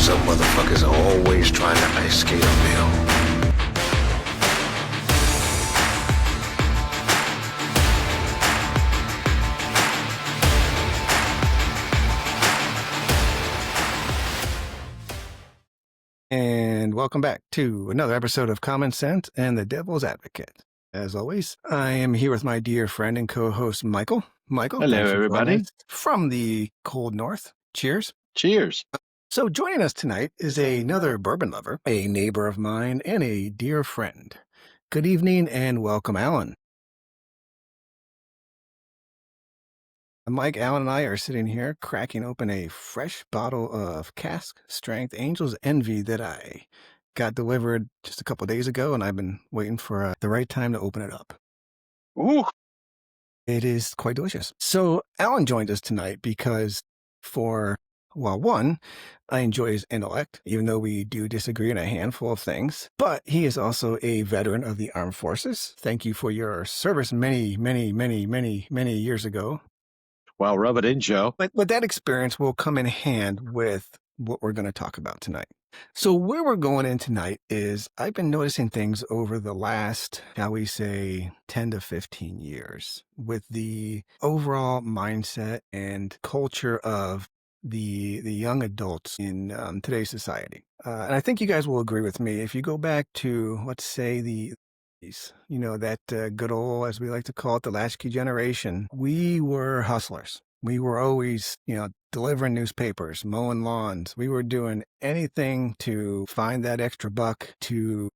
Some motherfuckers are always trying to ice skate uphill. And welcome back to another episode of Common Sense and the Devil's Advocate. As always, I am here with my dear friend and co-host, Michael. Michael, hello, thanks for everybody. joining us from the cold north. Cheers. Cheers. So joining us tonight is another bourbon lover, a neighbor of mine, and a dear friend. Good evening and welcome, Alan. Mike, Alan, and I are sitting here cracking open a fresh bottle of cask strength Angel's Envy that I got delivered just a couple days ago, and I've been waiting for the right time to open it up. Ooh. It is quite delicious. So Alan joined us tonight because one, I enjoy his intellect, even though we do disagree on a handful of things. But he is also a veteran of the armed forces. Thank you for your service many, many, many, many, many years ago. Well, rub it in, Joe. But that experience will come in hand with what we're going to talk about tonight. So where we're going in tonight is I've been noticing things over the last, shall we say, 10 to 15 years with the overall mindset and culture of the young adults in today's society. And I think you guys will agree with me. If you go back to, let's say, that good old, as we like to call it, the latchkey generation, we were hustlers. We were always, delivering newspapers, mowing lawns. We were doing anything to find that extra buck to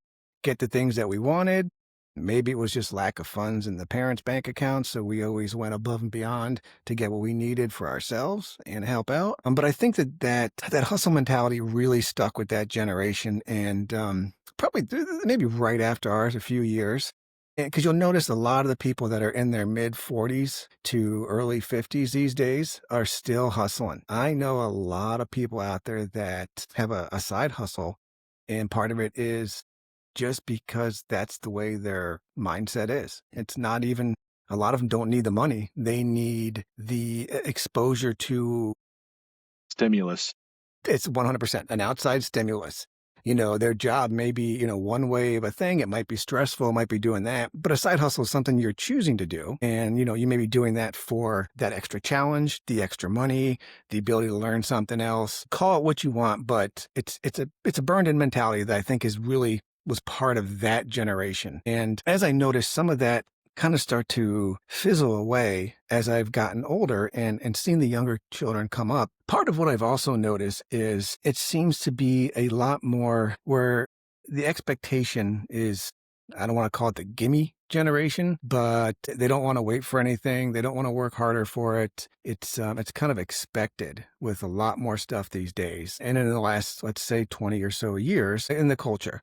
get the things that we wanted. Maybe it was just lack of funds in the parents' bank accounts, so we always went above and beyond to get what we needed for ourselves and help out. But I think that hustle mentality really stuck with that generation, and probably maybe right after ours, a few years. Because you'll notice a lot of the people that are in their mid-40s to early 50s these days are still hustling. I know a lot of people out there that have a side hustle, and part of it is just because that's the way their mindset is. It's not even, a lot of them don't need the money. They need the exposure to stimulus. It's 100% an outside stimulus. Their job may be, one way of a thing. It might be stressful, might be doing that. But a side hustle is something you're choosing to do. And, you may be doing that for that extra challenge, the extra money, the ability to learn something else. Call it what you want, but it's a burned-in mentality that I think was part of that generation. And as I noticed, some of that kind of start to fizzle away as I've gotten older and seen the younger children come up. Part of what I've also noticed is it seems to be a lot more where the expectation is, I don't want to call it the gimme generation, but they don't want to wait for anything. They don't want to work harder for it. It's kind of expected with a lot more stuff these days. And in the last, let's say 20 or so years in the culture.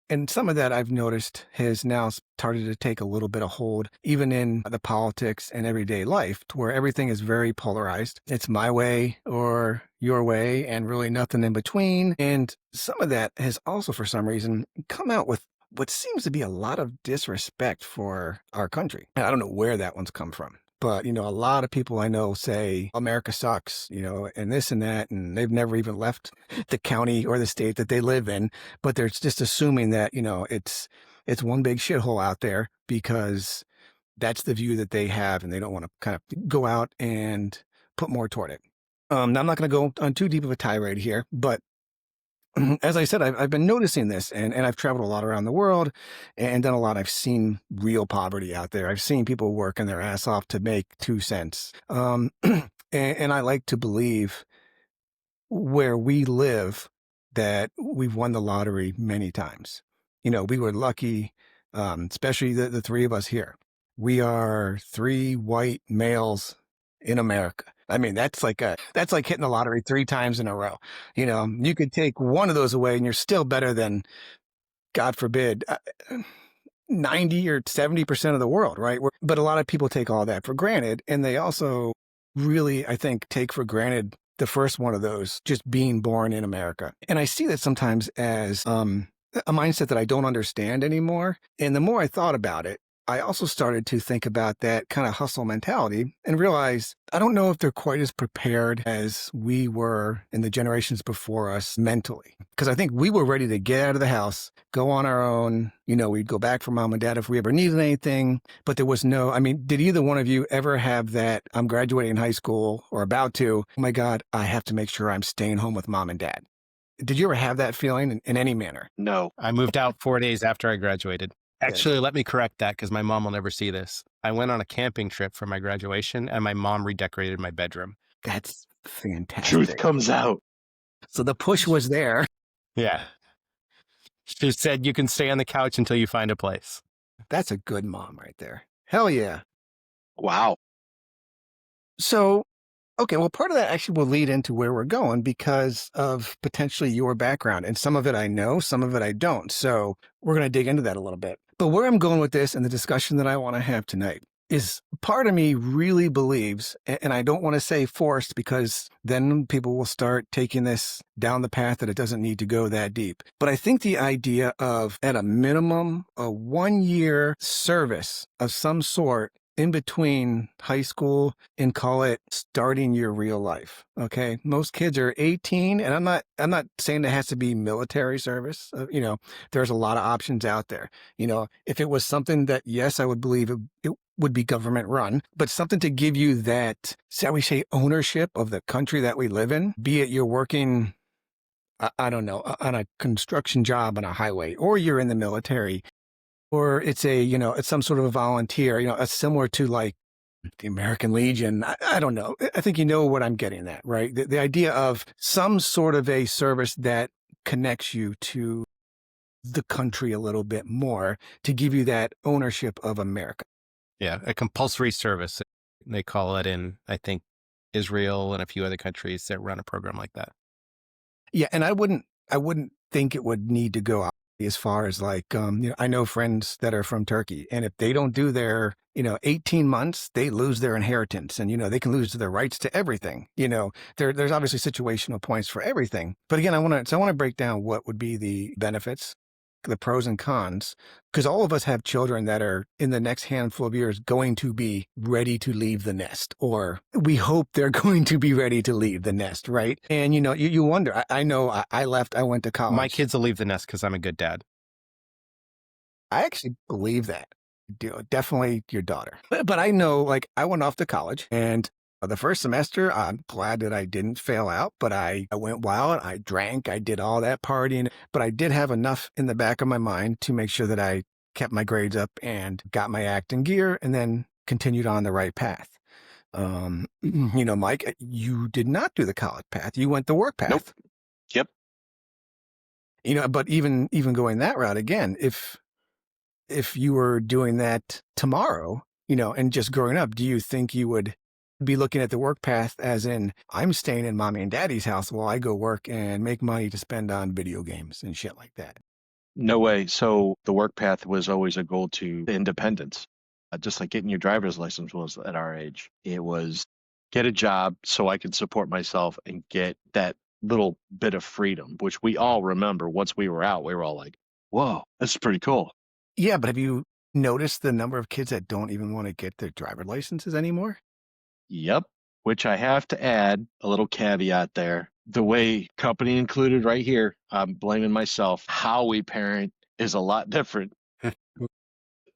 And some of that I've noticed has now started to take a little bit of hold, even in the politics and everyday life, to where everything is very polarized. It's my way or your way, and really nothing in between. And some of that has also, for some reason, come out with what seems to be a lot of disrespect for our country. And I don't know where that one's come from. But, a lot of people I know say America sucks, and this and that, and they've never even left the county or the state that they live in. But they're just assuming that, it's one big shithole out there because that's the view that they have, and they don't want to kind of go out and put more toward it. Now, I'm not going to go on too deep of a tirade here, but as I said, I've been noticing this, and I've traveled a lot around the world and done a lot. I've seen real poverty out there. I've seen people working their ass off to make 2 cents. And I like to believe where we live that we've won the lottery many times. We were lucky, especially the three of us here. We are 3 white males in America. I mean, that's like hitting the lottery 3 times in a row. You could take one of those away and you're still better than, God forbid, 90 or 70% of the world, right? But a lot of people take all that for granted. And they also really, I think, take for granted the first one of those, just being born in America. And I see that sometimes as a mindset that I don't understand anymore. And the more I thought about it, I also started to think about that kind of hustle mentality and realize I don't know if they're quite as prepared as we were in the generations before us mentally. Because I think we were ready to get out of the house, go on our own. We'd go back for mom and dad if we ever needed anything. But there was no, I mean, did either one of you ever have that? I'm graduating high school or about to, oh my God, I have to make sure I'm staying home with mom and dad. Did you ever have that feeling in any manner? No. I moved out 4 days after I graduated. Actually, let me correct that because my mom will never see this. I went on a camping trip for my graduation and my mom redecorated my bedroom. That's fantastic. Truth comes out. So the push was there. Yeah. She said, you can stay on the couch until you find a place. That's a good mom right there. Hell yeah. Wow. So, okay, well, part of that actually will lead into where we're going because of potentially your background. And some of it I know, some of it I don't. So we're going to dig into that a little bit. But where I'm going with this and the discussion that I want to have tonight is part of me really believes, and I don't want to say forced because then people will start taking this down the path that it doesn't need to go that deep. But I think the idea of, at a minimum, a 1-year service of some sort in between high school and call it starting your real life. Okay. Most kids are 18 and I'm not saying it has to be military service. There's a lot of options out there. If it was something that, yes, I would believe it would be government run, but something to give you that, shall we say, ownership of the country that we live in, be it you're working, I don't know, on a construction job on a highway, or you're in the military, or it's it's some sort of a volunteer, it's similar to like the American Legion. I don't know. I think you know what I'm getting at, right? The idea of some sort of a service that connects you to the country a little bit more to give you that ownership of America. Yeah, a compulsory service. They call it in, I think, Israel and a few other countries that run a program like that. Yeah, and I wouldn't think it would need to go out as far as like, I know friends that are from Turkey, and if they don't do their, 18 months, they lose their inheritance and, they can lose their rights to everything. There's obviously situational points for everything. But again, I want to break down what would be the benefits, the pros and cons, because all of us have children that are in the next handful of years going to be ready to leave the nest, or we hope they're going to be ready to leave the nest, right? And you wonder. I know I left. I went to college. My kids will leave the nest because I'm a good dad. I actually believe that. Definitely your daughter. But I know, like, I went off to college, and the first semester, I'm glad that I didn't fail out, but I went wild. I drank. I did all that partying. But I did have enough in the back of my mind to make sure that I kept my grades up and got my act in gear and then continued on the right path. Mike, you did not do the college path. You went the work path. Nope. Yep. But even going that route again, if you were doing that tomorrow, and just growing up, do you think you would be looking at the work path as in, I'm staying in mommy and daddy's house while I go work and make money to spend on video games and shit like that? No way. So the work path was always a goal to independence. Just like getting your driver's license was at our age. It was get a job so I could support myself and get that little bit of freedom, which we all remember. Once we were out, we were all like, whoa, this is pretty cool. Yeah, but have you noticed the number of kids that don't even want to get their driver licenses anymore? Yep. Which I have to add a little caveat there. The way company included right here, I'm blaming myself. How we parent is a lot different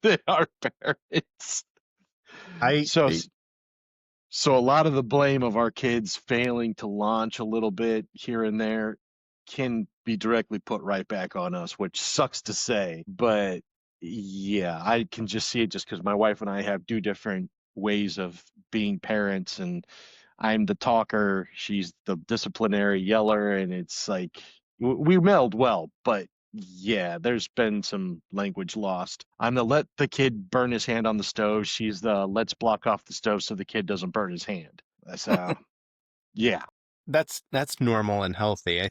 than our parents. So a lot of the blame of our kids failing to launch a little bit here and there can be directly put right back on us, which sucks to say. But yeah, I can just see it just because my wife and I have two different ways of being parents, and I'm the talker, she's the disciplinary yeller, and it's like we meld well, but yeah, there's been some language lost. I'm the let the kid burn his hand on the stove. She's the let's block off the stove so the kid doesn't burn his hand. So yeah. That's normal and healthy.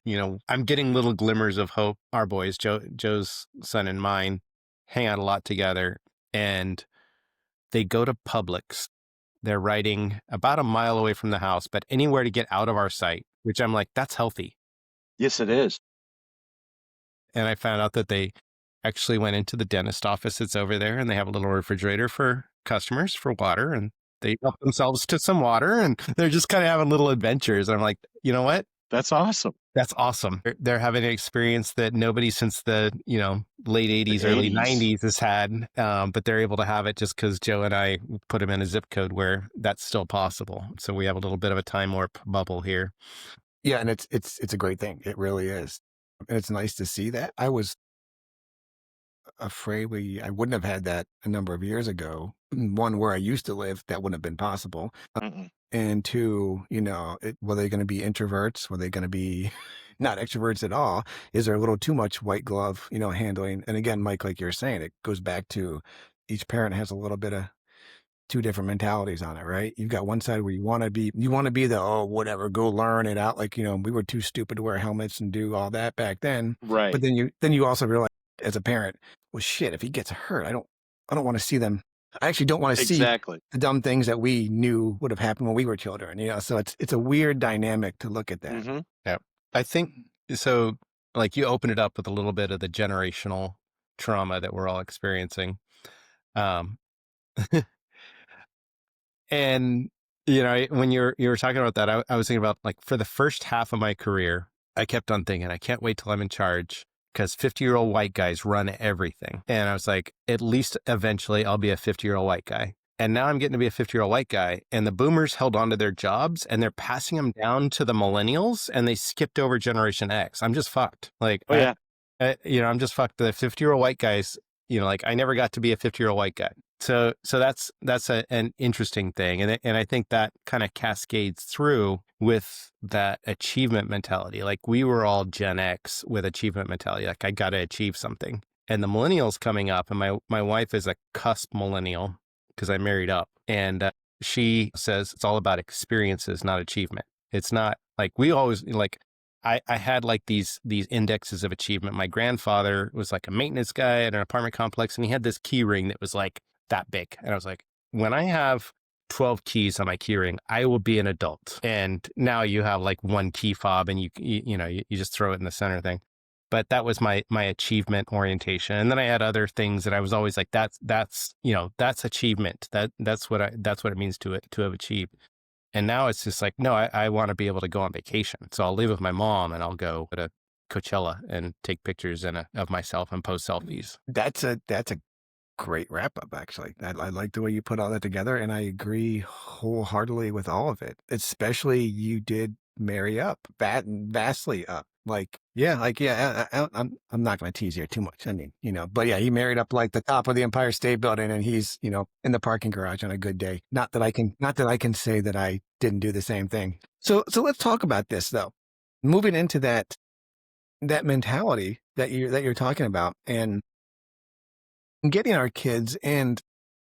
I'm getting little glimmers of hope. Our boys, Joe's son and mine, hang out a lot together, and they go to Publix. They're riding about a mile away from the house, but anywhere to get out of our sight, which I'm like, that's healthy. Yes, it is. And I found out that they actually went into the dentist office that's over there, and they have a little refrigerator for customers for water, and they help themselves to some water, and they're just kind of having little adventures. And I'm like, you know what? That's awesome. That's awesome. They're having an experience that nobody since the, late 80s, early 90s has had, but they're able to have it just because Joe and I put them in a zip code where that's still possible. So we have a little bit of a time warp bubble here. Yeah, and it's a great thing. It really is. And it's nice to see that. I was afraid I wouldn't have had that a number of years ago. One, where I used to live, that wouldn't have been possible. And two, were they going to be introverts? Were they going to be not extroverts at all? Is there a little too much white glove, handling? And again, Mike, like you're saying, it goes back to each parent has a little bit of two different mentalities on it, right? You've got one side where you want to be the, oh, whatever, go learn it out. Like, we were too stupid to wear helmets and do all that back then. Right. But then you also realize as a parent, well, shit, if he gets hurt, I don't want to see them. I actually don't want to see the dumb things that we knew would have happened when we were children, so it's a weird dynamic to look at that. Mm-hmm. Yeah. I think so, like you open it up with a little bit of the generational trauma that we're all experiencing. And, when you were talking about that, I was thinking about, like, for the first half of my career, I kept on thinking, I can't wait till I'm in charge because 50-year-old white guys run everything. And I was like, at least eventually I'll be a 50-year-old white guy. And now I'm getting to be a 50-year-old white guy, and the boomers held on to their jobs and they're passing them down to the millennials, and they skipped over Generation X. I'm just fucked. Like, I'm just fucked. The 50-year-old white guys, like, I never got to be a 50-year-old white guy. So that's an interesting thing. And I think that kind of cascades through with that achievement mentality. Like, we were all Gen X with achievement mentality. Like, I got to achieve something. And the millennials coming up, and my wife is a cusp millennial because I married up. And she says it's all about experiences, not achievement. It's not like we always like, I had like these indexes of achievement. My grandfather was like a maintenance guy at an apartment complex, and he had this key ring that was like that big. And I was like, when I have 12 keys on my key ring, I will be an adult. And now you have like one key fob, and you just throw it in the center thing. But that was my achievement orientation. And then I had other things that I was always like, that's achievement. That's what it means to have achieved. And now it's just like, no, I want to be able to go on vacation. So I'll leave with my mom and I'll go to Coachella and take pictures of myself and post selfies. That's a great wrap up, actually. I like the way you put all that together, and I agree wholeheartedly with all of it. Especially you did marry up, vastly up. I'm not going to tease here too much. I mean, but yeah, he married up like the top of the Empire State Building, and he's, in the parking garage on a good day. Not that I can say that I didn't do the same thing. So let's talk about this though. Moving into that mentality that you're talking about, and getting our kids and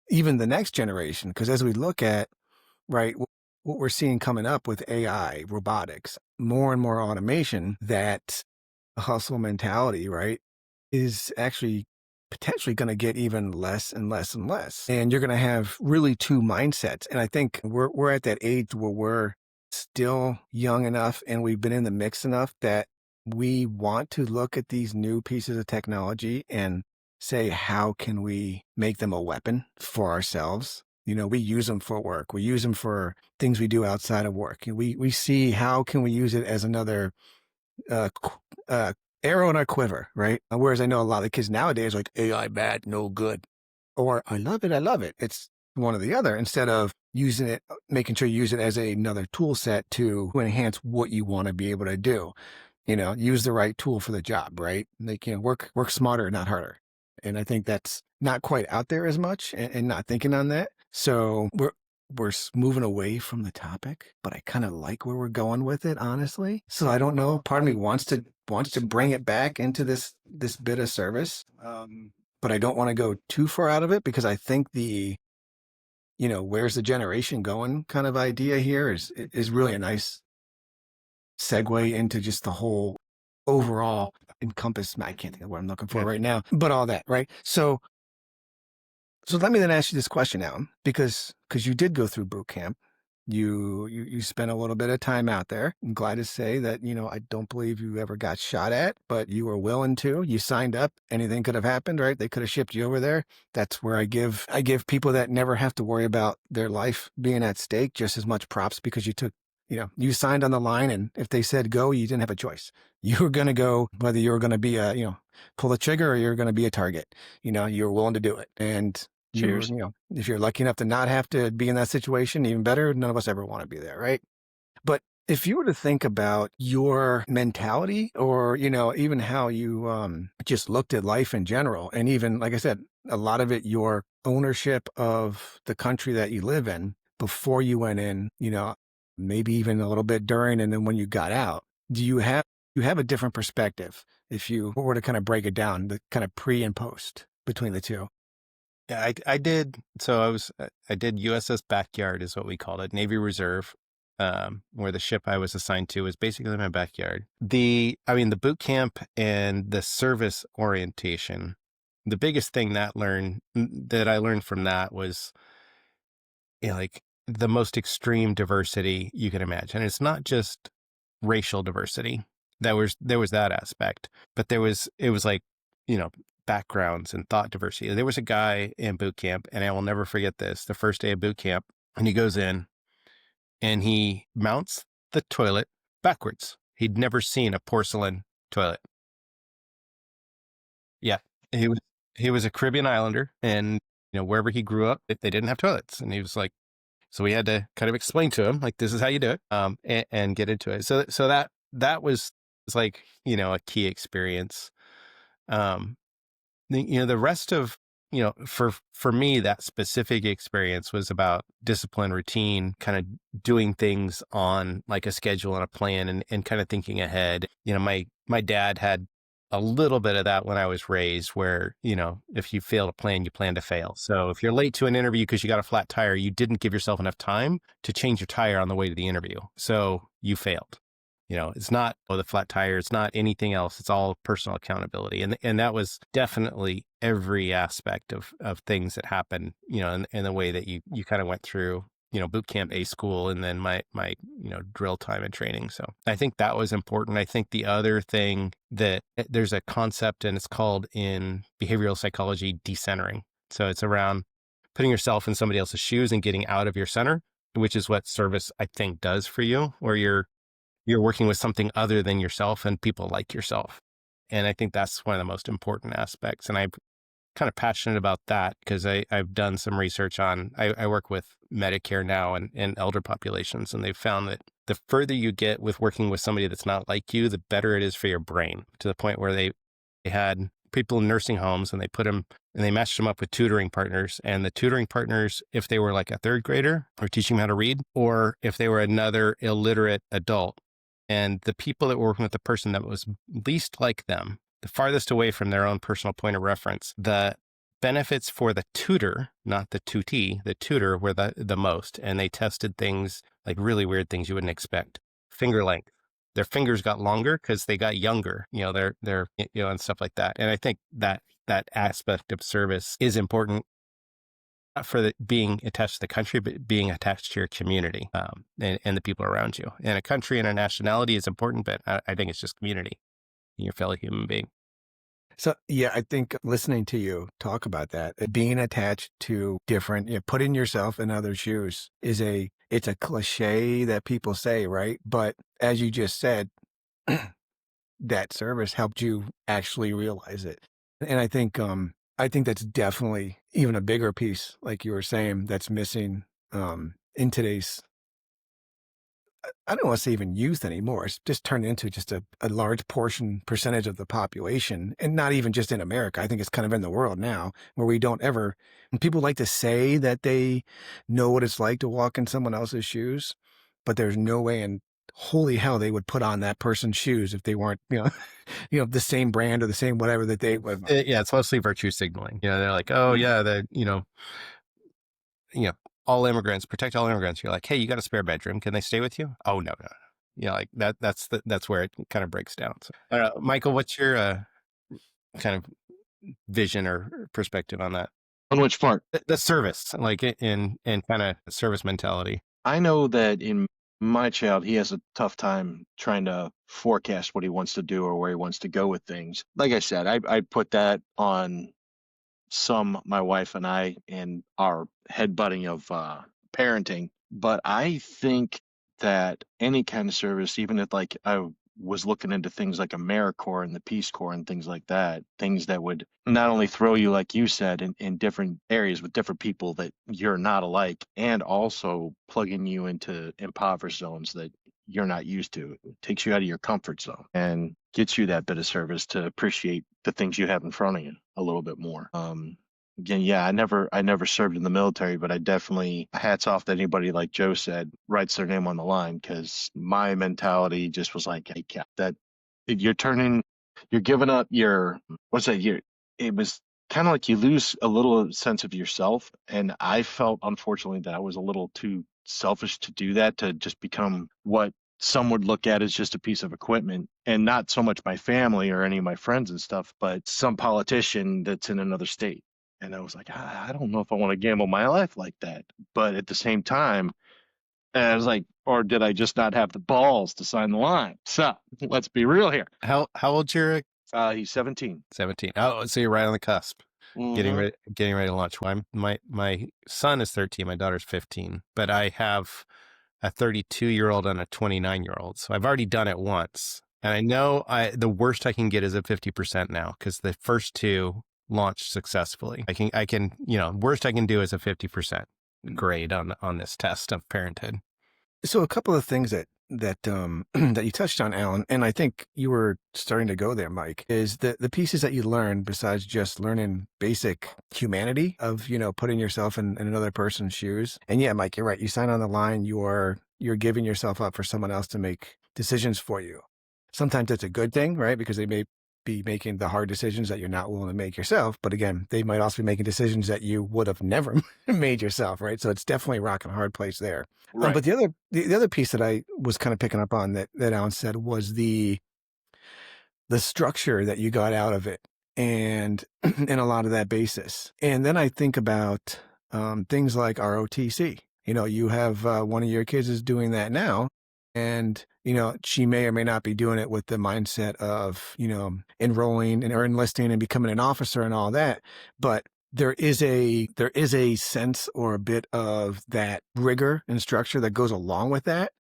even the next generation, because as we look at, right, what we're seeing coming up with AI, robotics, more and more automation, that hustle mentality, right, is actually potentially going to get even less and less and less. And you're going to have really two mindsets. And I think we're at that age where we're still young enough and we've been in the mix enough that we want to look at these new pieces of technology and say, how can we make them a weapon for ourselves? We use them for work. We use them for things we do outside of work. We see how can we use it as another arrow in our quiver, right? Whereas I know a lot of kids nowadays are like, AI bad, no good. Or I love it. It's one or the other, instead of using it, making sure you use it as another tool set to enhance what you want to be able to do. Use the right tool for the job, right? Like, work smarter, not harder. And I think that's not quite out there as much, and not thinking on that. So we're moving away from the topic, but I kind of like where we're going with it, honestly. So I don't know. Part of me wants to bring it back into this bit of service, but I don't want to go too far out of it, because I think the where's the generation going kind of idea here is really a nice segue into just the whole overall encompass. I can't think of what I'm looking for right now, but all that, right? So let me then ask you this question, Alan, because you did go through boot camp, You spent a little bit of time out there. I'm glad to say that, I don't believe you ever got shot at, but you were willing to. You signed up. Anything could have happened, right? They could have shipped you over there. That's where I give people that never have to worry about their life being at stake just as much props, because you signed on the line, and if they said go, you didn't have a choice. You were going to go, whether you were going to be pull the trigger, or you're going to be a target. You were willing to do it. And Cheers. if you're lucky enough to not have to be in that situation, even better. None of us ever want to be there, right? But if you were to think about your mentality, or, even how you just looked at life in general, and even, like I said, a lot of it, your ownership of the country that you live in before you went in, maybe even a little bit during, and then when you got out, do you have a different perspective if you were to kind of break it down, the kind of pre and post between the two? Yeah, I did. So I did USS Backyard is what we called it, Navy Reserve, where the ship I was assigned to was basically my backyard. The boot camp and the service orientation, the biggest thing that I learned from that was, like the most extreme diversity you can imagine. It's not just racial diversity. There was that aspect, but it was like, backgrounds and thought diversity. There was a guy in boot camp, and I will never forget this, the first day of boot camp, and he goes in and he mounts the toilet backwards. He'd never seen a porcelain toilet. Yeah. He was a Caribbean islander, and wherever he grew up, they didn't have toilets. And he was like, so we had to kind of explain to him, like, this is how you do it, and get into it. So that was like, a key experience. The rest of, for me, that specific experience was about discipline, routine, kind of doing things on like a schedule and a plan, and kind of thinking ahead. My dad had a little bit of that when I was raised, where, if you fail to plan, you plan to fail. So if you're late to an interview because you got a flat tire, you didn't give yourself enough time to change your tire on the way to the interview. So you failed. It's not the flat tire. It's not anything else. It's all personal accountability. And that was definitely every aspect of things that happened, in the way that you kind of went through, boot camp, A school, and then my drill time and training. So I think that was important. I think the other thing that there's a concept, and it's called in behavioral psychology, decentering. So it's around putting yourself in somebody else's shoes and getting out of your center, which is what service, I think, does for you, where you're working with something other than yourself and people like yourself. And I think that's one of the most important aspects. And I'm kind of passionate about that because I've done some research on, I work with Medicare now and elder populations, and they've found that the further you get with working with somebody that's not like you, the better it is for your brain, to the point where they had people in nursing homes, and they put them and they matched them up with tutoring partners. And the tutoring partners, if they were like a third grader or teaching them how to read, or if they were another illiterate adult, and the people that were working with the person that was least like them, the farthest away from their own personal point of reference, the benefits for the tutor, not the tutee, the tutor, were the most. And they tested things like really weird things you wouldn't expect. Finger length. Their fingers got longer because they got younger, and stuff like that. And I think that aspect of service is important, not for being attached to the country, but being attached to your community, and the people around you. And a country and a nationality is important, but I think it's just community, your fellow human being. So, yeah, I think listening to you talk about that, being attached to different, putting yourself in other shoes it's a cliche that people say, right? But as you just said, that service helped you actually realize it. And I think that's definitely even a bigger piece, like you were saying, that's missing in today's, I don't want to say even youth anymore. It's just turned into just a large percentage of the population, and not even just in America. I think it's kind of in the world now, where we don't ever, and people like to say that they know what it's like to walk in someone else's shoes, but there's no way in holy hell they would put on that person's shoes if they weren't, the same brand or the same whatever that they would. Yeah, it's mostly virtue signaling. They're like, oh yeah, all immigrants, protect all immigrants. You're like, hey, you got a spare bedroom? Can they stay with you? Oh, no. Like that. That's where it kind of breaks down. So, I don't know, Michael, what's your kind of vision or perspective on that? On which part? The service, like in kind of service mentality. I know that in my child, he has a tough time trying to forecast what he wants to do or where he wants to go with things. Like I said, I put that on my wife and I, and our headbutting of parenting. But I think that any kind of service, even if like I was looking into things like AmeriCorps and the Peace Corps and things like that, things that would not only throw you, like you said, in different areas with different people that you're not alike, and also plugging you into impoverished zones that you're not used to. It takes you out of your comfort zone and gets you that bit of service to appreciate the things you have in front of you a little bit more. Again, yeah, I never served in the military, but I definitely hats off to anybody like Joe said writes their name on the line, because my mentality just was like, hey, that you're giving up your what's that? It was kind of like you lose a little sense of yourself, and I felt unfortunately that I was a little too selfish to do that, to just become what some would look at as just a piece of equipment, and not so much my family or any of my friends and stuff, but some politician that's in another state. And I was like, I don't know if I want to gamble my life like that. But at the same time, I was like, or did I just not have the balls to sign the line? So let's be real here. How old's your He's 17. 17? Oh, so you're right on the cusp. Getting Mhm. ready to launch. My son is 13, my daughter's 15, but I have a 32-year-old and a 29-year-old. So I've already done it once. And I know the worst I can get is a 50% now, because the first two launched successfully. I can, worst I can do is a 50% grade on this test of parenthood. So a couple of things that that you touched on, Alan, and I think you were starting to go there, Mike, is the pieces that you learn besides just learning basic humanity of, putting yourself in another person's shoes. And yeah, Mike, you're right. You sign on the line, you're giving yourself up for someone else to make decisions for you. Sometimes that's a good thing, right? Because they may be making the hard decisions that you're not willing to make yourself. But again, they might also be making decisions that you would have never made yourself, right? So it's definitely a rock and hard place there. Right. But the other piece that I was kind of picking up on that Alan said was the structure that you got out of it, and and a lot of that basis. And then I think about things like ROTC. You have one of your kids is doing that now, and she may or may not be doing it with the mindset of enrolling or enlisting and becoming an officer and all that, but there is a sense or a bit of that rigor and structure that goes along with that.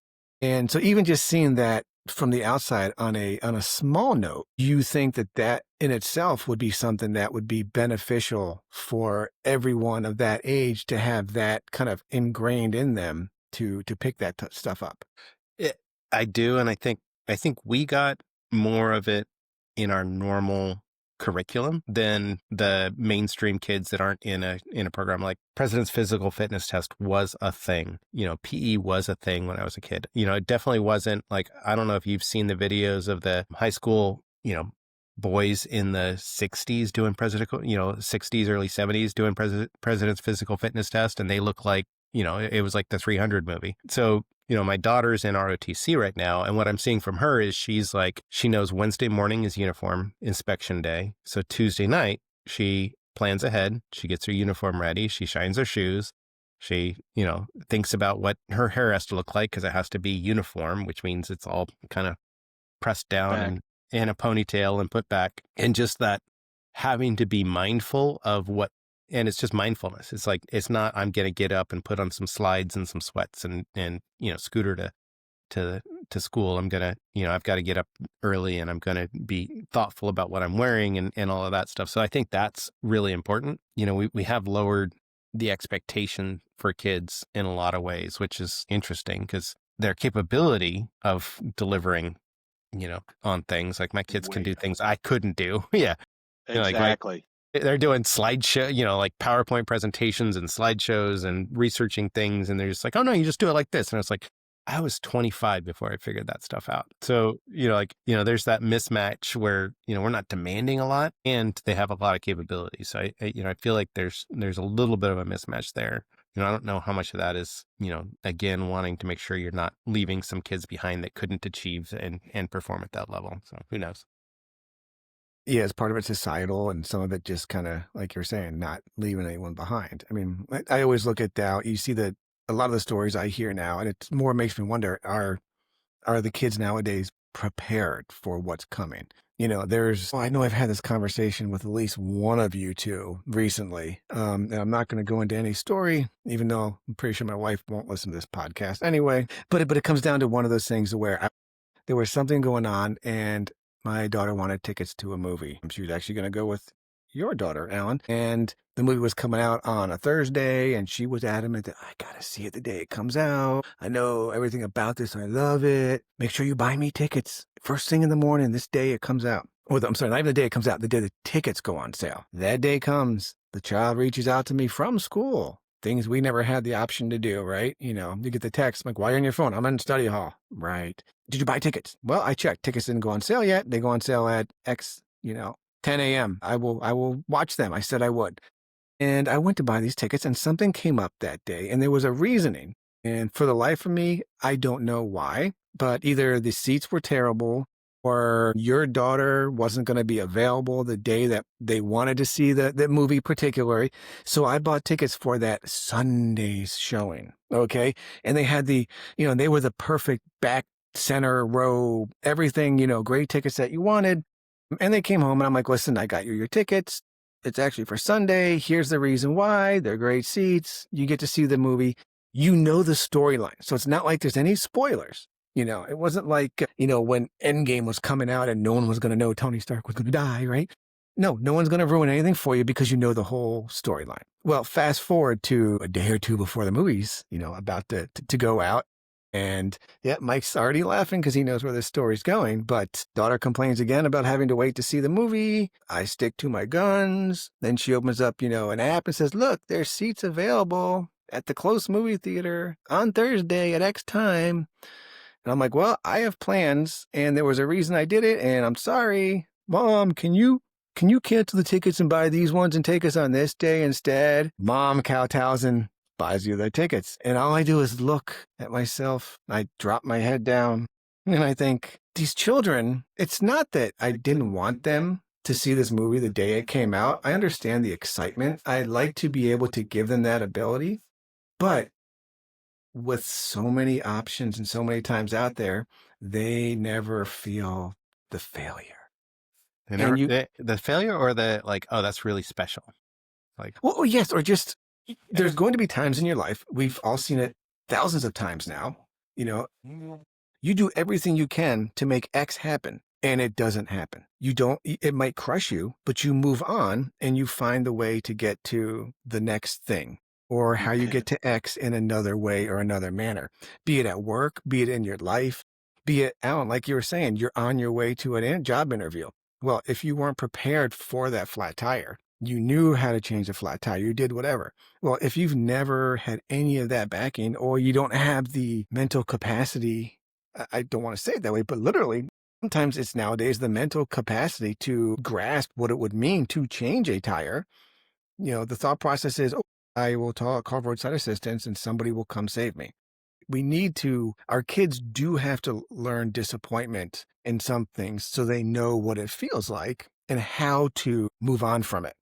And so even just seeing that from the outside on a small note, you think that in itself would be something that would be beneficial for everyone of that age to have that kind of ingrained in them to pick that stuff up. I do, and I think we got more of it in our normal curriculum than the mainstream kids that aren't in a program. Like President's Physical Fitness Test was a thing. PE was a thing when I was a kid. It definitely wasn't like, I don't know if you've seen the videos of the high school, boys in the 60s doing 60s, early 70s doing President's Physical Fitness Test, and they look like, it was like the 300 movie. So my daughter's in ROTC right now, and what I'm seeing from her is she knows Wednesday morning is uniform inspection day. So Tuesday night, she plans ahead. She gets her uniform ready. She shines her shoes. She, thinks about what her hair has to look like, because it has to be uniform, which means it's all kind of pressed down and in a ponytail and put back. And just that having to be mindful of and it's just mindfulness. It's like, it's not, I'm going to get up and put on some slides and some sweats and scooter to school. I'm going to, I've got to get up early, and I'm going to be thoughtful about what I'm wearing and all of that stuff. So I think that's really important. We have lowered the expectation for kids in a lot of ways, which is interesting, because their capability of delivering, on things, like my kids can do things I couldn't do. Yeah. Exactly. They're doing slideshow, like PowerPoint presentations and slideshows and researching things. And they're just like, oh no, you just do it like this. And it's like, I was 25 before I figured that stuff out. So, there's that mismatch where, we're not demanding a lot and they have a lot of capabilities. So I feel like there's a little bit of a mismatch there. I don't know how much of that is, again, wanting to make sure you're not leaving some kids behind that couldn't achieve and perform at that level. So who knows? Yeah, as part of it societal, and some of it just kind of, like you're saying, not leaving anyone behind. I mean, I always look at you see the a lot of the stories I hear now, and it more makes me wonder, are the kids nowadays prepared for what's coming? I know I've had this conversation with at least one of you two recently. And I'm not going to go into any story, even though I'm pretty sure my wife won't listen to this podcast anyway. But it comes down to one of those things where there was something going on, and my daughter wanted tickets to a movie. She was actually going to go with your daughter, Alan, and the movie was coming out on a Thursday, and she was adamant that I gotta see it the day it comes out. I know everything about this. I love it. Make sure you buy me tickets first thing in the morning this day it comes out. Or I'm sorry, not even the day it comes out, the day the tickets go on sale. That day comes, the child reaches out to me from school. Things we never had the option to do, right? You get the text, like, why are you on your phone? I'm in study hall. Right. Did you buy tickets? Well, I checked. Tickets didn't go on sale yet. They go on sale at X, 10 a.m. I will watch them. I said I would. And I went to buy these tickets, and something came up that day, and there was a reasoning. And for the life of me, I don't know why, but either the seats were terrible or your daughter wasn't going to be available the day that they wanted to see the movie particularly. So I bought tickets for that Sunday's showing. Okay. And they had they were the perfect back center row, everything, great tickets that you wanted. And they came home, and I'm like, listen, I got you your tickets. It's actually for Sunday. Here's the reason why. They're great seats. You get to see the movie. You know the storyline. So it's not like there's any spoilers. It wasn't like, when Endgame was coming out and no one was going to know Tony Stark was going to die, right? No one's going to ruin anything for you because you know the whole storyline. Well, fast forward to a day or two before the movie's, about to go out. And yeah, Mike's already laughing because he knows where this story's going. But daughter complains again about having to wait to see the movie. I stick to my guns. Then she opens up, an app and says, look, there's seats available at the close movie theater on Thursday at X time. And I'm like, well, I have plans, and there was a reason I did it, and I'm sorry. Mom, can you cancel the tickets and buy these ones and take us on this day instead? Mom kowtows and buys you their tickets. And all I do is look at myself. I drop my head down, and I think, these children, it's not that I didn't want them to see this movie the day it came out. I understand the excitement. I'd like to be able to give them that ability. But with so many options and so many times out there, they never feel the failure. The failure, or the like, oh, that's really special. Like, well, yes, or just there's going to be times in your life, we've all seen it thousands of times now, you do everything you can to make X happen, and it doesn't happen. It might crush you, but you move on and you find the way to get to the next thing, or how you get to X in another way or another manner, be it at work, be it in your life, be it, Alan, like you were saying, you're on your way to a job interview. Well, if you weren't prepared for that flat tire, you knew how to change a flat tire, you did whatever. Well, if you've never had any of that backing, or you don't have the mental capacity, I don't want to say it that way, but literally, sometimes it's nowadays the mental capacity to grasp what it would mean to change a tire. The thought process is, oh, I will call roadside assistance and somebody will come save me. Our kids do have to learn disappointment in some things so they know what it feels like and how to move on from it.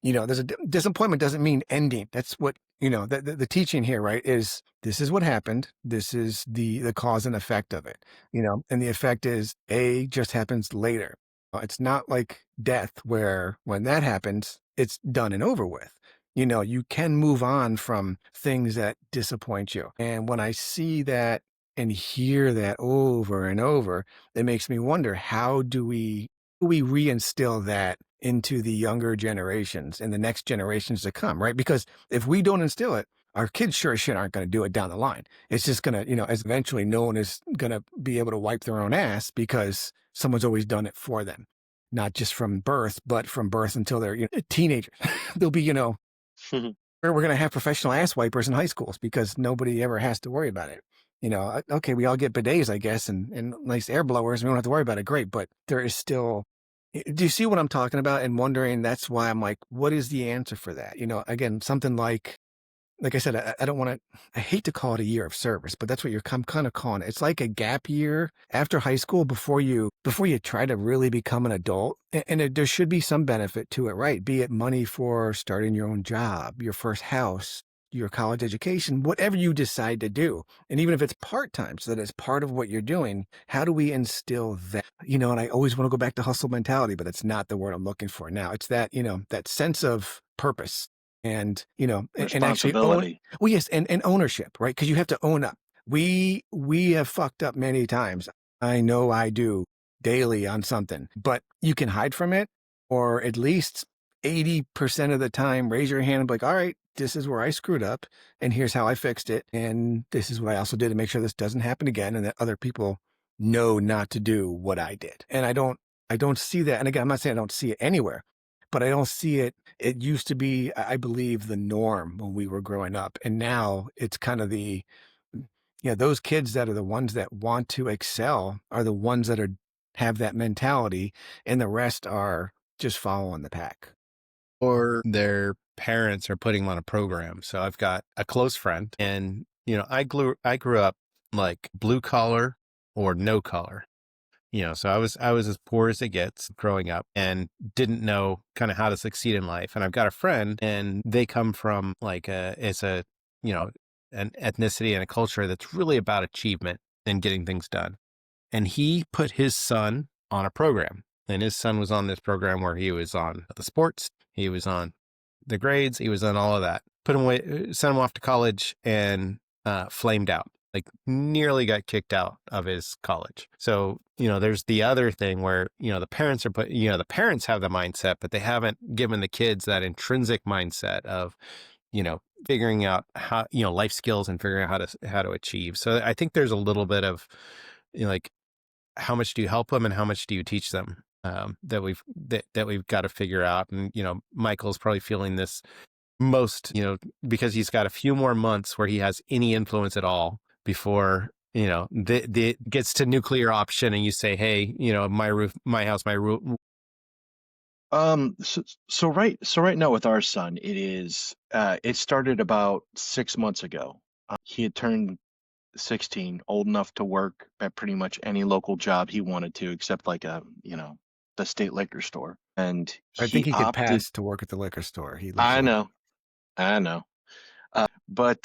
Disappointment doesn't mean ending. That's what, the teaching here, right, is this is what happened. This is the cause and effect of it, and the effect is A just happens later. It's not like death where when that happens, it's done and over with. You can move on from things that disappoint you. And when I see that and hear that over and over, it makes me wonder, how do we reinstill that into the younger generations and the next generations to come, right? Because if we don't instill it, our kids sure as shit aren't going to do it down the line. It's just going to, as eventually no one is going to be able to wipe their own ass because someone's always done it for them. Not just from birth, but from birth until they're teenagers. They'll be, we're going to have professional ass wipers in high schools because nobody ever has to worry about it. Okay, we all get bidets, I guess, and nice air blowers. We don't have to worry about it. Great. But there is still, do you see what I'm talking about? And wondering, that's why I'm like, what is the answer for that? Again, something like I said, I don't want to, I hate to call it a year of service, but that's what I'm kind of calling it. It's like a gap year after high school before you try to really become an adult. And there should be some benefit to it, right? Be it money for starting your own job, your first house, your college education, whatever you decide to do. And even if it's part-time, so that it's part of what you're doing, how do we instill that? And I always want to go back to hustle mentality, but it's not the word I'm looking for now. It's that, that sense of purpose and, and actually Responsibility. well, yes, and ownership, right? Because you have to own up. We have fucked up many times. I know I do daily on something, but you can hide from it, or at least 80% of the time, raise your hand and be like, all right, this is where I screwed up and here's how I fixed it. And this is what I also did to make sure this doesn't happen again and that other people know not to do what I did. And I don't see that. And again, I'm not saying I don't see it anywhere, but I don't see it. It used to be, I believe, the norm when we were growing up. And now it's kind of those kids that are the ones that want to excel are the ones that have that mentality, and the rest are just following the pack. Or their parents are putting them on a program. So I've got a close friend, and I grew up like blue collar or no collar. So I was as poor as it gets growing up and didn't know kind of how to succeed in life. And I've got a friend, and they come from like an ethnicity and a culture that's really about achievement and getting things done. And he put his son on a program, and his son was on this program where he was on the sports, he was on the grades, he was on all of that. Put him away, sent him off to college, and flamed out. Like nearly got kicked out of his college. So, there's the other thing where, the parents the parents have the mindset, but they haven't given the kids that intrinsic mindset of, figuring out how, life skills and figuring out how to achieve. So I think there's a little bit of, like, how much do you help them and how much do you teach them? That we've got to figure out. And, Michael's probably feeling this most, because he's got a few more months where he has any influence at all before, the gets to nuclear option and you say, hey, my roof, my house, my roof. So right now with our son, it started about 6 months ago. He had turned 16, old enough to work at pretty much any local job he wanted to, except like the state liquor store. And I think he he could opted. pass to work at the liquor store. He lives I local. know. But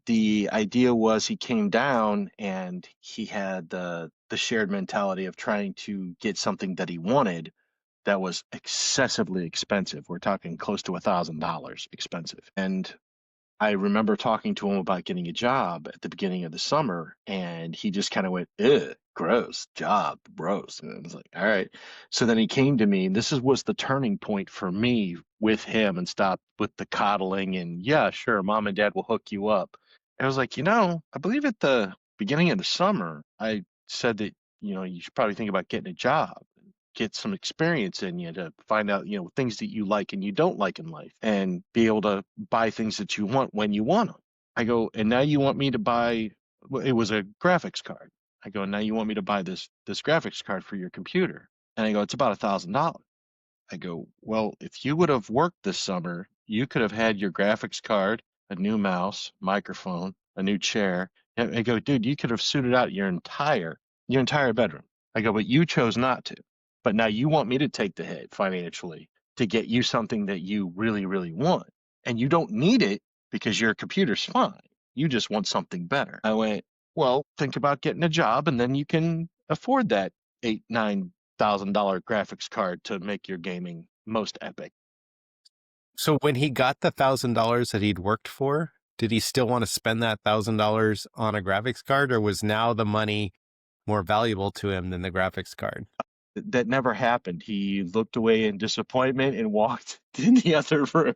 the idea was he came down and he had the shared mentality of trying to get something that he wanted that was excessively expensive. We're talking close to $1,000 expensive. And I remember talking to him about getting a job at the beginning of the summer, and he just kind of went, ugh, gross, job, gross. And I was like, all right. So then he came to me, and was the turning point for me with him and stopped with the coddling and, yeah, sure, mom and dad will hook you up. And I was like, I believe at the beginning of the summer, I said that, you should probably think about getting a job, get some experience in you to find out, things that you like and you don't like in life and be able to buy things that you want when you want them. I go, and now you want me to buy, well, it was a graphics card. I go, now you want me to buy this graphics card for your computer. And I go, it's about $1,000. I go, well, if you would have worked this summer, you could have had your graphics card, a new mouse, microphone, a new chair. I go, dude, you could have suited out your entire bedroom. I go, but you chose not to. But now you want me to take the hit financially to get you something that you really, really want. And you don't need it because your computer's fine. You just want something better. I went, well, think about getting a job and then you can afford that $8,000-$9,000 graphics card to make your gaming most epic. So when he got the $1,000 that he'd worked for, did he still want to spend that $1,000 on a graphics card, or was now the money more valuable to him than the graphics card? That never happened. He looked away in disappointment and walked in the other room.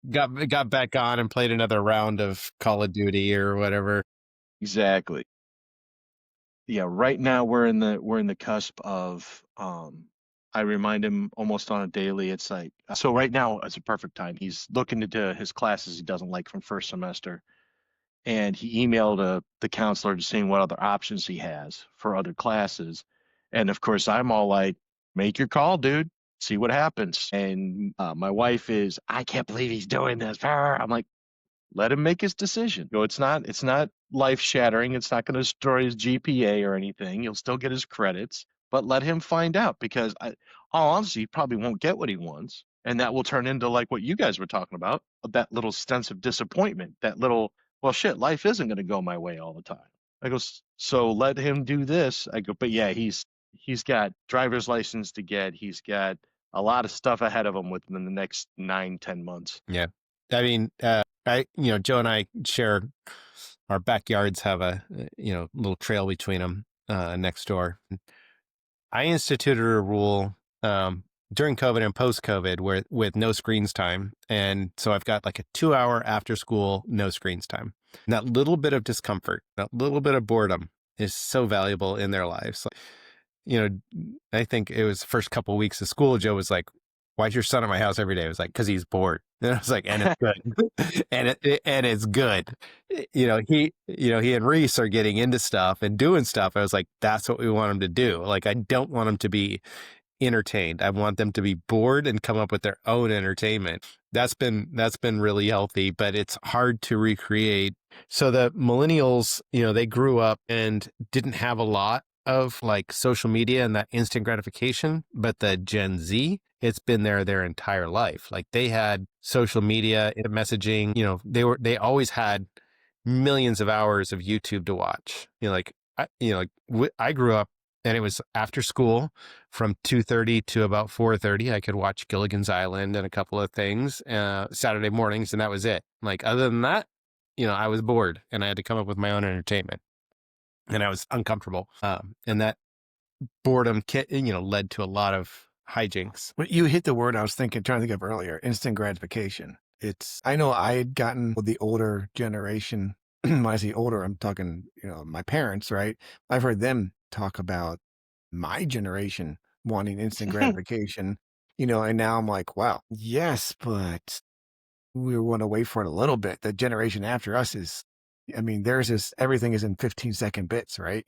Got back on and played another round of Call of Duty or whatever. Exactly. Yeah, right now we're in the cusp of I remind him almost on a daily. It's like, so right now is a perfect time. He's looking into his classes he doesn't like from first semester, and he emailed the counselor just seeing what other options he has for other classes. And of course, I'm all like, make your call, dude. See what happens. And my wife is, I can't believe he's doing this. I'm like, let him make his decision. It's not life shattering. It's not going to destroy his GPA or anything. He'll still get his credits, but let him find out because all honesty, he probably won't get what he wants. And that will turn into like what you guys were talking about, that little sense of disappointment, that little, well, shit, life isn't going to go my way all the time. I go, so let him do this. I go, but yeah, he's got driver's license to get. He's got a lot of stuff ahead of him within the next 9-10 months. Yeah. I mean, Joe and I share our backyards have a, little trail between them, next door. I instituted a rule, during COVID and post COVID where with no screens time. And so I've got like a 2-hour after school, no screens time. And that little bit of discomfort, that little bit of boredom is so valuable in their lives. I think it was the first couple of weeks of school, Joe was like, why's your son at my house every day? I was like, because he's bored. And I was like, and it's good. and it's good. He and Reese are getting into stuff and doing stuff. I was like, that's what we want him to do. Like, I don't want him to be entertained. I want them to be bored and come up with their own entertainment. That's been really healthy, but it's hard to recreate. So the millennials, they grew up and didn't have a lot of like social media and that instant gratification, but the Gen Z, it's been there their entire life. Like they had social media messaging, they always had millions of hours of YouTube to watch. I grew up and it was after school from 2:30 to about 4:30. I could watch Gilligan's Island and a couple of things, Saturday mornings. And that was it. Like, other than that, I was bored and I had to come up with my own entertainment. And I was uncomfortable. And that boredom, led to a lot of hijinks. But you hit the word I was trying to think of earlier, instant gratification. I know I had gotten with the older generation. When I say older, I'm talking, my parents, right? I've heard them talk about my generation wanting instant gratification, and now I'm like, wow, yes, but we want to wait for it a little bit. The generation after us everything is in 15-second bits, right?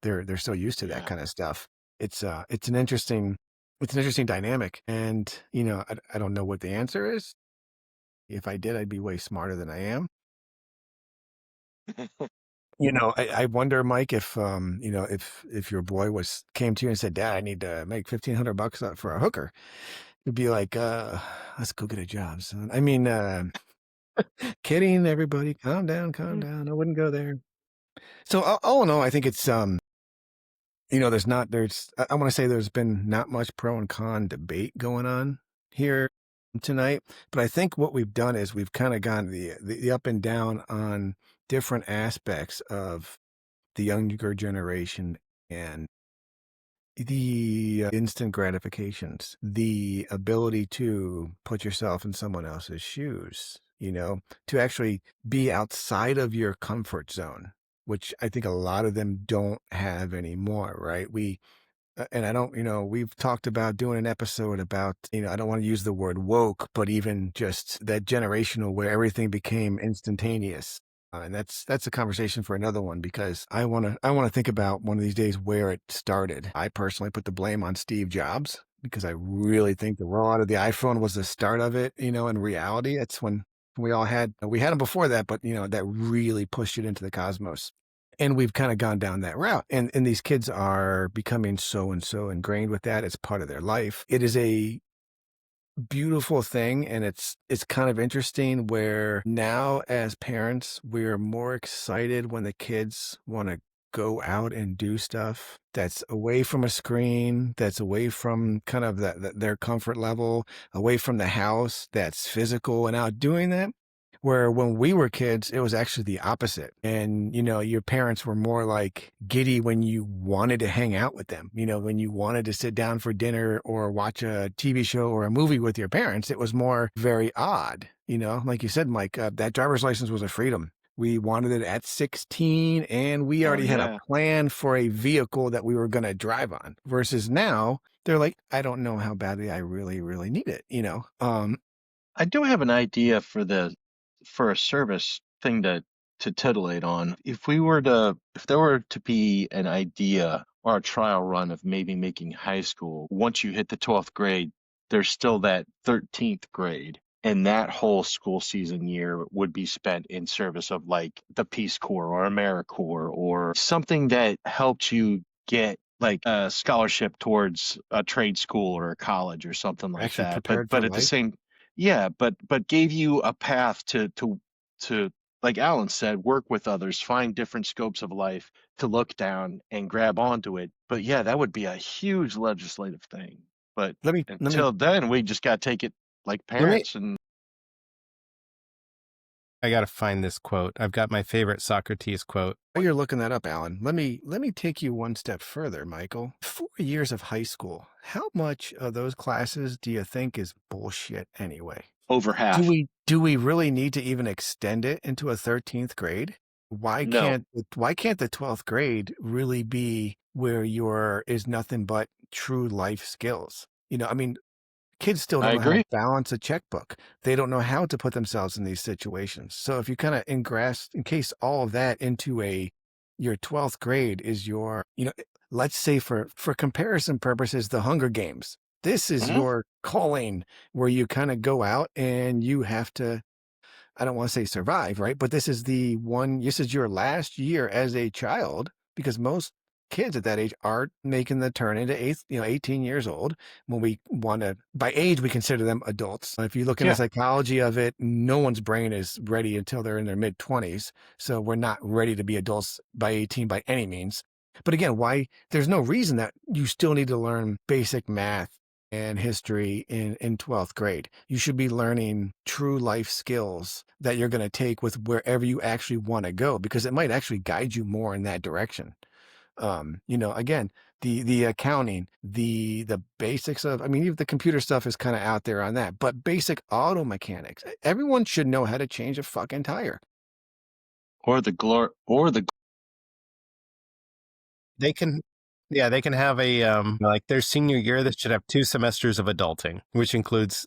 They're so used to that kind of stuff. It's an interesting dynamic. And, I don't know what the answer is. If I did, I'd be way smarter than I am. I wonder, Mike, if if your boy came to you and said, Dad, I need to make $1,500 for a hooker, you'd be like, let's go get a job, son. I mean, kidding, everybody. Calm down. I wouldn't go there. So all in all, I think it's, I want to say there's been not much pro and con debate going on here tonight, but I think what we've done is we've kind of gone the up and down on different aspects of the younger generation and the instant gratifications, the ability to put yourself in someone else's shoes, to actually be outside of your comfort zone, which I think a lot of them don't have anymore, right? And I don't, we've talked about doing an episode about, I don't want to use the word woke, but even just that generational where everything became instantaneous. And that's a conversation for another one, because I want to think about one of these days where it started. I personally put the blame on Steve Jobs, because I really think the rollout of the iPhone was the start of it. In reality, it's when we had them before that, but that really pushed it into the cosmos. And we've kind of gone down that route. And these kids are becoming so and so ingrained with that. It's part of their life. It is a beautiful thing. And it's kind of interesting where now as parents, we're more excited when the kids want to go out and do stuff that's away from a screen, that's away from kind of their comfort level, away from the house, that's physical and out doing that. Where when we were kids, it was actually the opposite. And, your parents were more like giddy when you wanted to hang out with them. When you wanted to sit down for dinner or watch a TV show or a movie with your parents, it was more very odd. Like you said, Mike, that driver's license was a freedom. We wanted it at 16 and we already had a plan for a vehicle that we were going to drive on, versus now they're like, I don't know how badly I really, really need it. I do have an idea for a service thing to titillate on. If there were to be an idea or a trial run of maybe making high school, once you hit the 12th grade, there's still that 13th grade. And that whole school season year would be spent in service of like the Peace Corps or AmeriCorps or something that helped you get like a scholarship towards a trade school or a college or something like Actually that. prepared for But at the life. same, yeah, but gave you a path to like Alan said, work with others, find different scopes of life to look down and grab onto it. But yeah, that would be a huge legislative thing. But Let me until then, we just got to take it like Let me, parents and I got to find this quote. I've got my favorite Socrates quote. While you're looking that up, Alan, let me take you one step further, Michael. 4 years of high school. How much of those classes do you think is bullshit anyway? over half. Do we really need to even extend it into a 13th grade? Why No. can't the 12th grade really be where is nothing but true life skills? I mean, kids still I don't know how to agree. balance a checkbook. They don't know how to put themselves in these situations. So if you kind of encase all of that into your 12th grade is let's say for comparison purposes, the Hunger Games. This is Mhm. your calling where you kind of go out and you have to, I don't want to say survive, right? But this is your last year as a child, because most kids at that age are making the turn into 18 years old. When we want to, by age, we consider them adults. If you look in the Yeah. psychology of it, no one's brain is ready until they're in their mid 20s. So we're not ready to be adults by 18 by any means. But again, there's no reason that you still need to learn basic math and history in 12th grade. You should be learning true life skills that you're going to take with wherever you actually want to go, because it might actually guide you more in that direction. Again, the accounting, the basics of, I mean, even the computer stuff is kind of out there on that, but basic auto mechanics, everyone should know how to change a fucking tire. Or the They can, yeah, they can have like their senior year that should have 2 semesters of adulting, which includes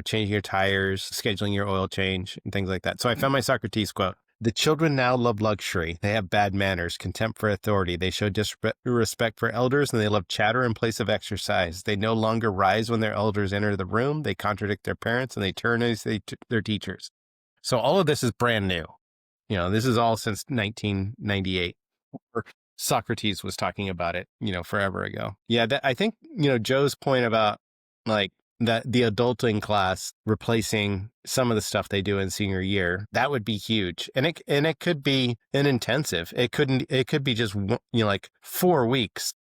changing your tires, scheduling your oil change, and things like that. So I found my Socrates quote. The children now love luxury. They have bad manners, contempt for authority. They show disrespect for elders, and they love chatter in place of exercise. They no longer rise when their elders enter the room. They contradict their parents, and they turn as their teachers. So all of this is brand new. This is all since 1998. Socrates was talking about it, forever ago. Yeah, I think, Joe's point about like that the adulting class replacing some of the stuff they do in senior year, that would be huge. And it could be an intensive. It could be just, like 4 weeks.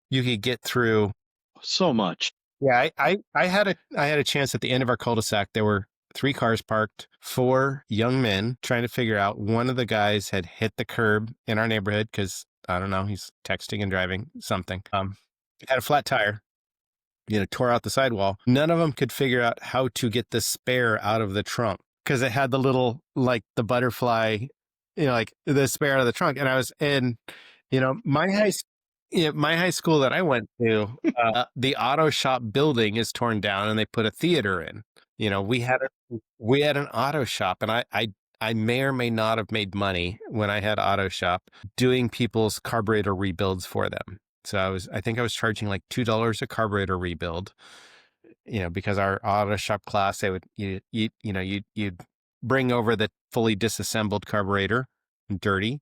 You could get through so much. Yeah, I had a chance at the end of our cul-de-sac. There were 3 cars parked, 4 young men trying to figure out. One of the guys had hit the curb in our neighborhood because, I don't know, he's texting and driving something. Had a flat tire, tore out the sidewall. None of them could figure out how to get the spare out of the trunk because it had the little, like the butterfly, like the spare out of the trunk. And I was in, my high school that I went to, the auto shop building is torn down and they put a theater in. We had an auto shop, and I may or may not have made money when I had auto shop doing people's carburetor rebuilds for them. So I think I was charging like $2 a carburetor rebuild, because our auto shop class, you'd bring over the fully disassembled carburetor dirty,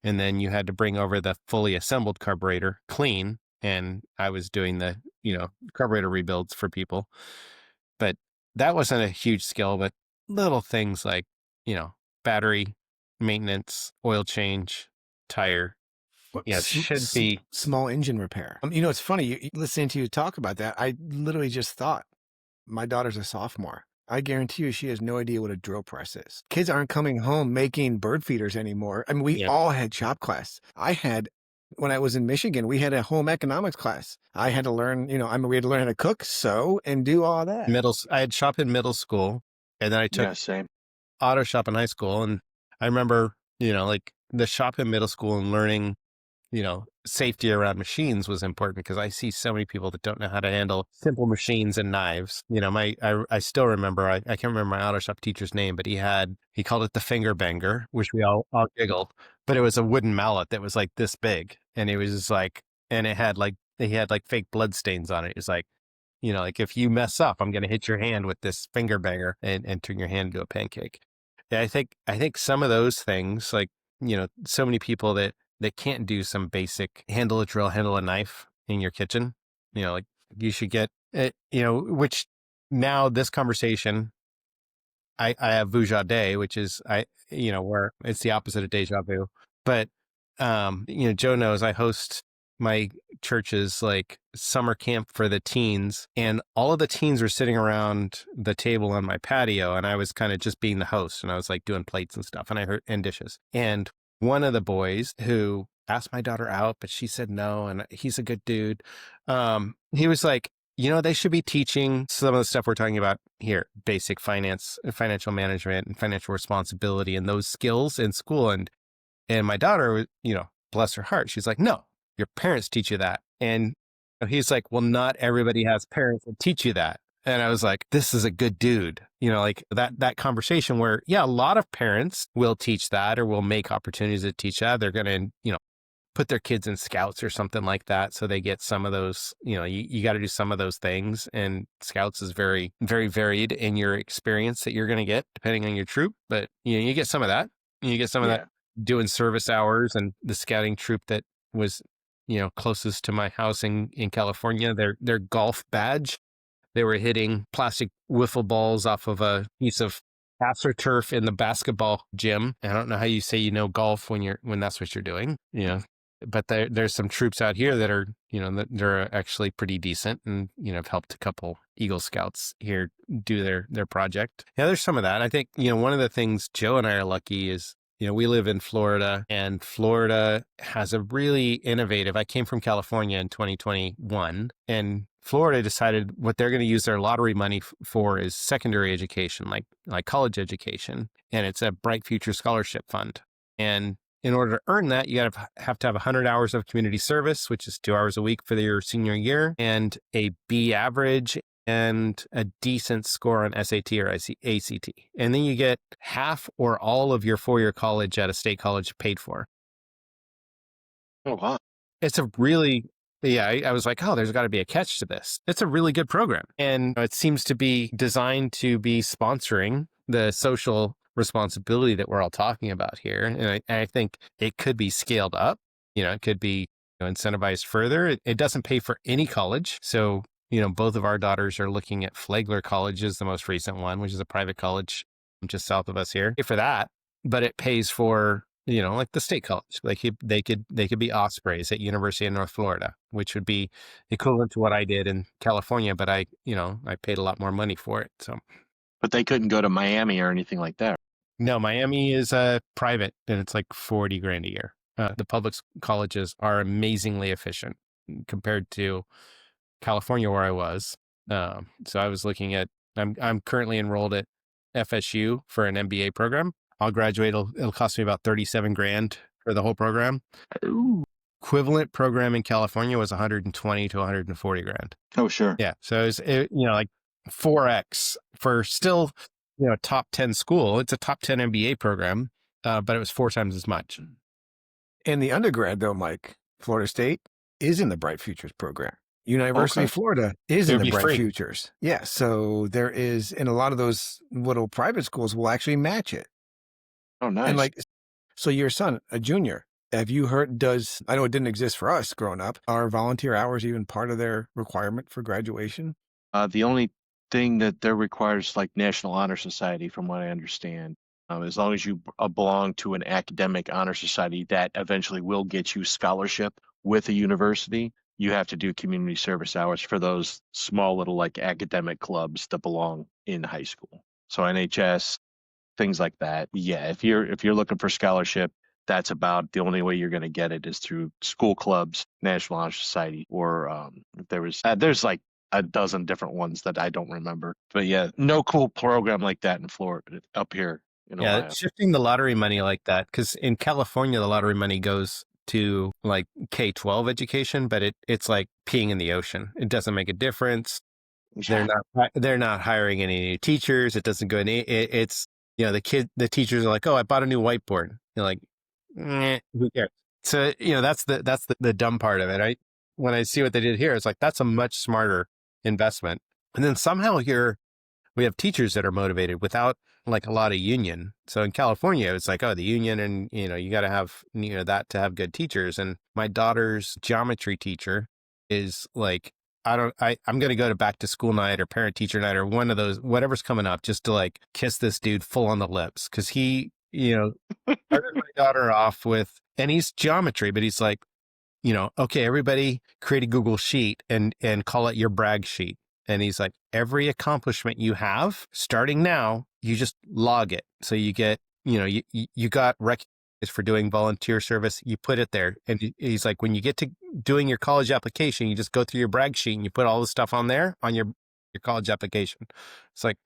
and then you had to bring over the fully assembled carburetor clean. And I was doing the, carburetor rebuilds for people. But that wasn't a huge skill, but little things like, battery maintenance, oil change, tire. Yeah, it should be. Small engine repair. It's funny, listening to you talk about that, I literally just thought, my daughter's a sophomore. I guarantee you she has no idea what a drill press is. Kids aren't coming home making bird feeders anymore. I mean, we all had shop class. When I was in Michigan, we had a home economics class. I had to learn, we had to learn how to cook, sew, and do all that. I had shop in middle school, and then I took same. auto shop in high school. And I remember, like the shop in middle school and learning, safety around machines was important because I see so many people that don't know how to handle simple machines and knives. I still remember, I can't remember my auto shop teacher's name, but he called it the finger banger, which we all giggled, but it was a wooden mallet that was like this big. And it was just like, and he had like fake blood stains on it. It's like, like if you mess up, I'm going to hit your hand with this finger banger and turn your hand into a pancake. Yeah, I think some of those things, like, so many people that can't do some basic handle a drill, handle a knife, in your kitchen. Like you should get it, which now this conversation, I have Vuja Day, which is, where it's the opposite of deja vu. But, Joe knows I host my church's like summer camp for the teens, and all of the teens were sitting around the table on my patio, and I was kind of just being the host, and I was like doing plates and stuff, and dishes. And one of the boys who asked my daughter out, but she said no, and he's a good dude. He was like, they should be teaching some of the stuff we're talking about here, basic finance, financial management and financial responsibility and those skills in school. And my daughter, bless her heart, she's like, no, your parents teach you that. And he's like, well, not everybody has parents that teach you that. And I was like, this is a good dude, like that conversation where, yeah, a lot of parents will teach that or will make opportunities to teach that. They're going to, put their kids in scouts or something like that. So they get some of those, you got to do some of those things. And scouts is very, very varied in your experience that you're going to get depending on your troop. But, you get some of that. You get some of that doing service hours. And the scouting troop that was, closest to my house in California, their golf badge, they were hitting plastic wiffle balls off of a piece of AstroTurf in the basketball gym. I don't know how you say golf when that's what you're doing. But there's some troops out here that are, that they're actually pretty decent, and have helped a couple Eagle Scouts here do their project. Yeah, there's some of that. I think one of the things Joe and I are lucky is we live in Florida, and Florida has a really innovative. I came from California in 2021, and Florida decided what they're going to use their lottery money for is secondary education, like college education, and it's a Bright Future Scholarship Fund. And in order to earn that, you have to have 100 hours of community service, which is 2 hours a week for your senior year, and a B average and a decent score on SAT or ACT. And then you get half or all of your 4-year college at a state college paid for. Oh, wow. It's a really, I was like, oh, there's got to be a catch to this. It's a really good program. And it seems to be designed to be sponsoring the social responsibility that we're all talking about here. And I think it could be scaled up. It could be incentivized further. It doesn't pay for any college. So, both of our daughters are looking at Flagler College is the most recent one, which is a private college just south of us here. Pay for that, but it pays for, like the state college. Like they could be Ospreys at University of North Florida, which would be equivalent to what I did in California, but I paid a lot more money for it. So, but they couldn't go to Miami or anything like that. No, Miami is private, and it's like $40,000 a year. The public colleges are amazingly efficient compared to California, where I was. So I was looking at. I'm currently enrolled at FSU for an MBA program. I'll graduate. It'll cost me about $37,000 for the whole program. Ooh. Equivalent program in California was $120,000 to $140,000. Oh, sure. Yeah, so it's like 4x for still. Top 10 school. It's a top 10 MBA program, but it was 4 times as much. And the undergrad, though, Mike, Florida State is in the Bright Futures program. University of Florida is in the Bright Futures. Yeah, so there is, and a lot of those little private schools will actually match it. Oh, nice. And so your son, a junior, have you heard, I know it didn't exist for us growing up, are volunteer hours even part of their requirement for graduation? The only thing that there requires like National Honor Society, from what I understand. As long as you belong to an academic honor society that eventually will get you scholarship with a university, you have to do community service hours for those small little like academic clubs that belong in high school. So NHS, things like that. Yeah, if you're looking for scholarship, that's about the only way you're going to get it is through school clubs, National Honor Society, or there's like a dozen different ones that I don't remember. But yeah, no cool program like that in Florida up here in Ohio. Shifting the lottery money like that, because in California, the lottery money goes to like K-12 education, but it's like peeing in the ocean. It doesn't make a difference. Yeah. They're not hiring any new teachers. It doesn't go any, it's, the teachers are like, oh, I bought a new whiteboard. You're like, who cares? So, that's the dumb part of it. When I see what they did here, it's like, that's a much smarter investment. And then somehow here we have teachers that are motivated without like a lot of union. So in California, it's like, oh, the union, and, you got to have, that to have good teachers. And my daughter's geometry teacher is like, I'm going to go to back to school night or parent teacher night or one of those, whatever's coming up, just to like kiss this dude full on the lips. Cause he, started my daughter off with, and he's geometry, but he's like, okay, everybody create a Google sheet and call it your brag sheet. And he's like, every accomplishment you have starting now, you just log it. So you get, you got recognized for doing volunteer service, you put it there. And he's like, when you get to doing your college application, you just go through your brag sheet and you put all the stuff on there on your college application. It's like,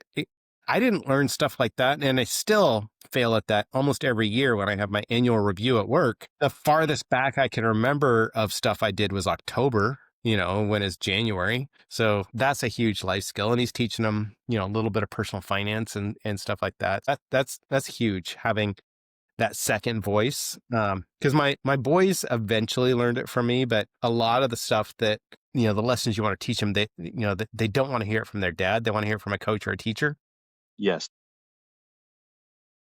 I didn't learn stuff like that. And I still fail at that almost every year when I have my annual review at work. The farthest back I can remember of stuff I did was October, when it's January. So that's a huge life skill. And he's teaching them, a little bit of personal finance and stuff like that. That's huge, having that second voice. Because my boys eventually learned it from me, but a lot of the stuff that, the lessons you want to teach them, they don't want to hear it from their dad. They want to hear it from a coach or a teacher. Yes.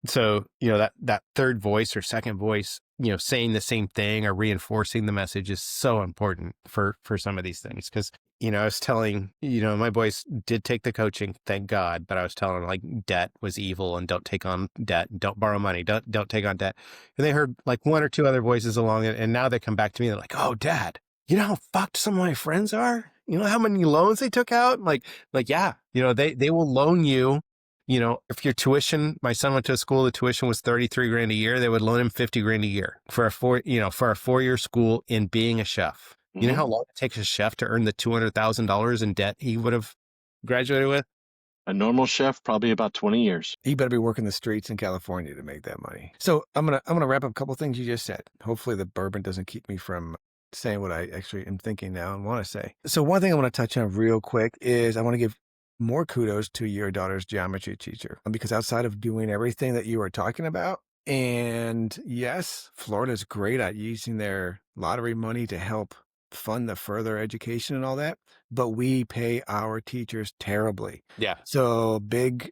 So, that third voice or second voice, saying the same thing or reinforcing the message is so important for some of these things. Because, I was telling, my boys did take the coaching, thank God, but I was telling them like debt was evil and don't take on debt, and don't borrow money, don't take on debt. And they heard like one or two other voices along it. And now they come back to me, they're like, oh, Dad, you know how fucked some of my friends are? You know how many loans they took out? Like, yeah, they will loan you. If your tuition, my son went to a school, the tuition was $33,000 a year, they would loan him $50,000 a year for a 4-year school in being a chef. Mm-hmm. You know how long it takes a chef to earn the $200,000 in debt he would have graduated with? A normal chef, probably about 20 years. He better be working the streets in California to make that money. So I'm gonna wrap up a couple things you just said. Hopefully the bourbon doesn't keep me from saying what I actually am thinking now and want to say. So one thing I want to touch on real quick is I want to give more kudos to your daughter's geometry teacher, because outside of doing everything that you were talking about, and yes, Florida's great at using their lottery money to help fund the further education and all that, but we pay our teachers terribly. Yeah. So big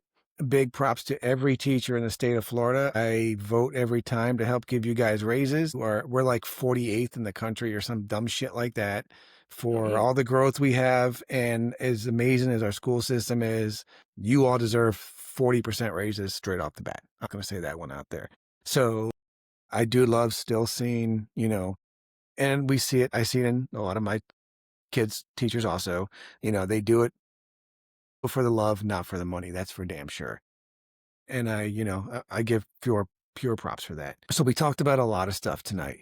props to every teacher in the state of Florida. I vote every time to help give you guys raises. We're like 48th in the country or some dumb shit like that for all the growth we have. And as amazing as our school system is, you all deserve 40% raises straight off the bat. I'm going to say that one out there. So I do love still seeing, and we see it. I see it in a lot of my kids' teachers also. They do it for the love, not for the money. That's for damn sure. And I give pure props for that. So we talked about a lot of stuff tonight.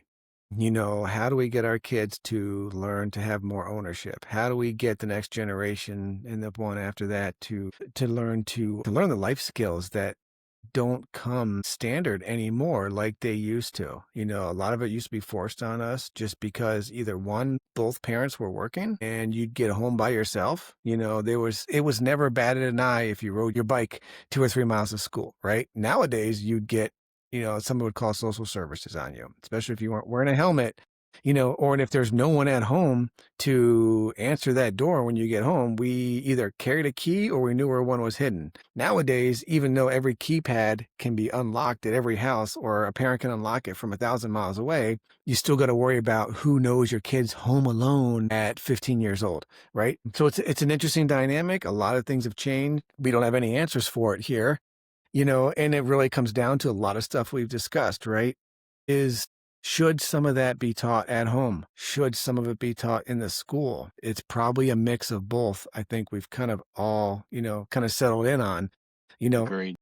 How do we get our kids to learn to have more ownership? How do we get the next generation and the one after that to learn the life skills that don't come standard anymore like they used to? A lot of it used to be forced on us just because either one, both parents were working and you'd get home by yourself. It was never batted an eye if you rode your bike 2 or 3 miles to school, right? Nowadays you'd get, someone would call social services on you, especially if you weren't wearing a helmet, or if there's no one at home to answer that door when you get home, we either carried a key or we knew where one was hidden. Nowadays, even though every keypad can be unlocked at every house or a parent can unlock it from 1,000 miles away, you still got to worry about who knows your kid's home alone at 15 years old, right? So it's an interesting dynamic. A lot of things have changed. We don't have any answers for it here, and it really comes down to a lot of stuff we've discussed, right? Should some of that be taught at home? Should some of it be taught in the school? It's probably a mix of both. I think we've kind of all, kind of settled in on, Agreed.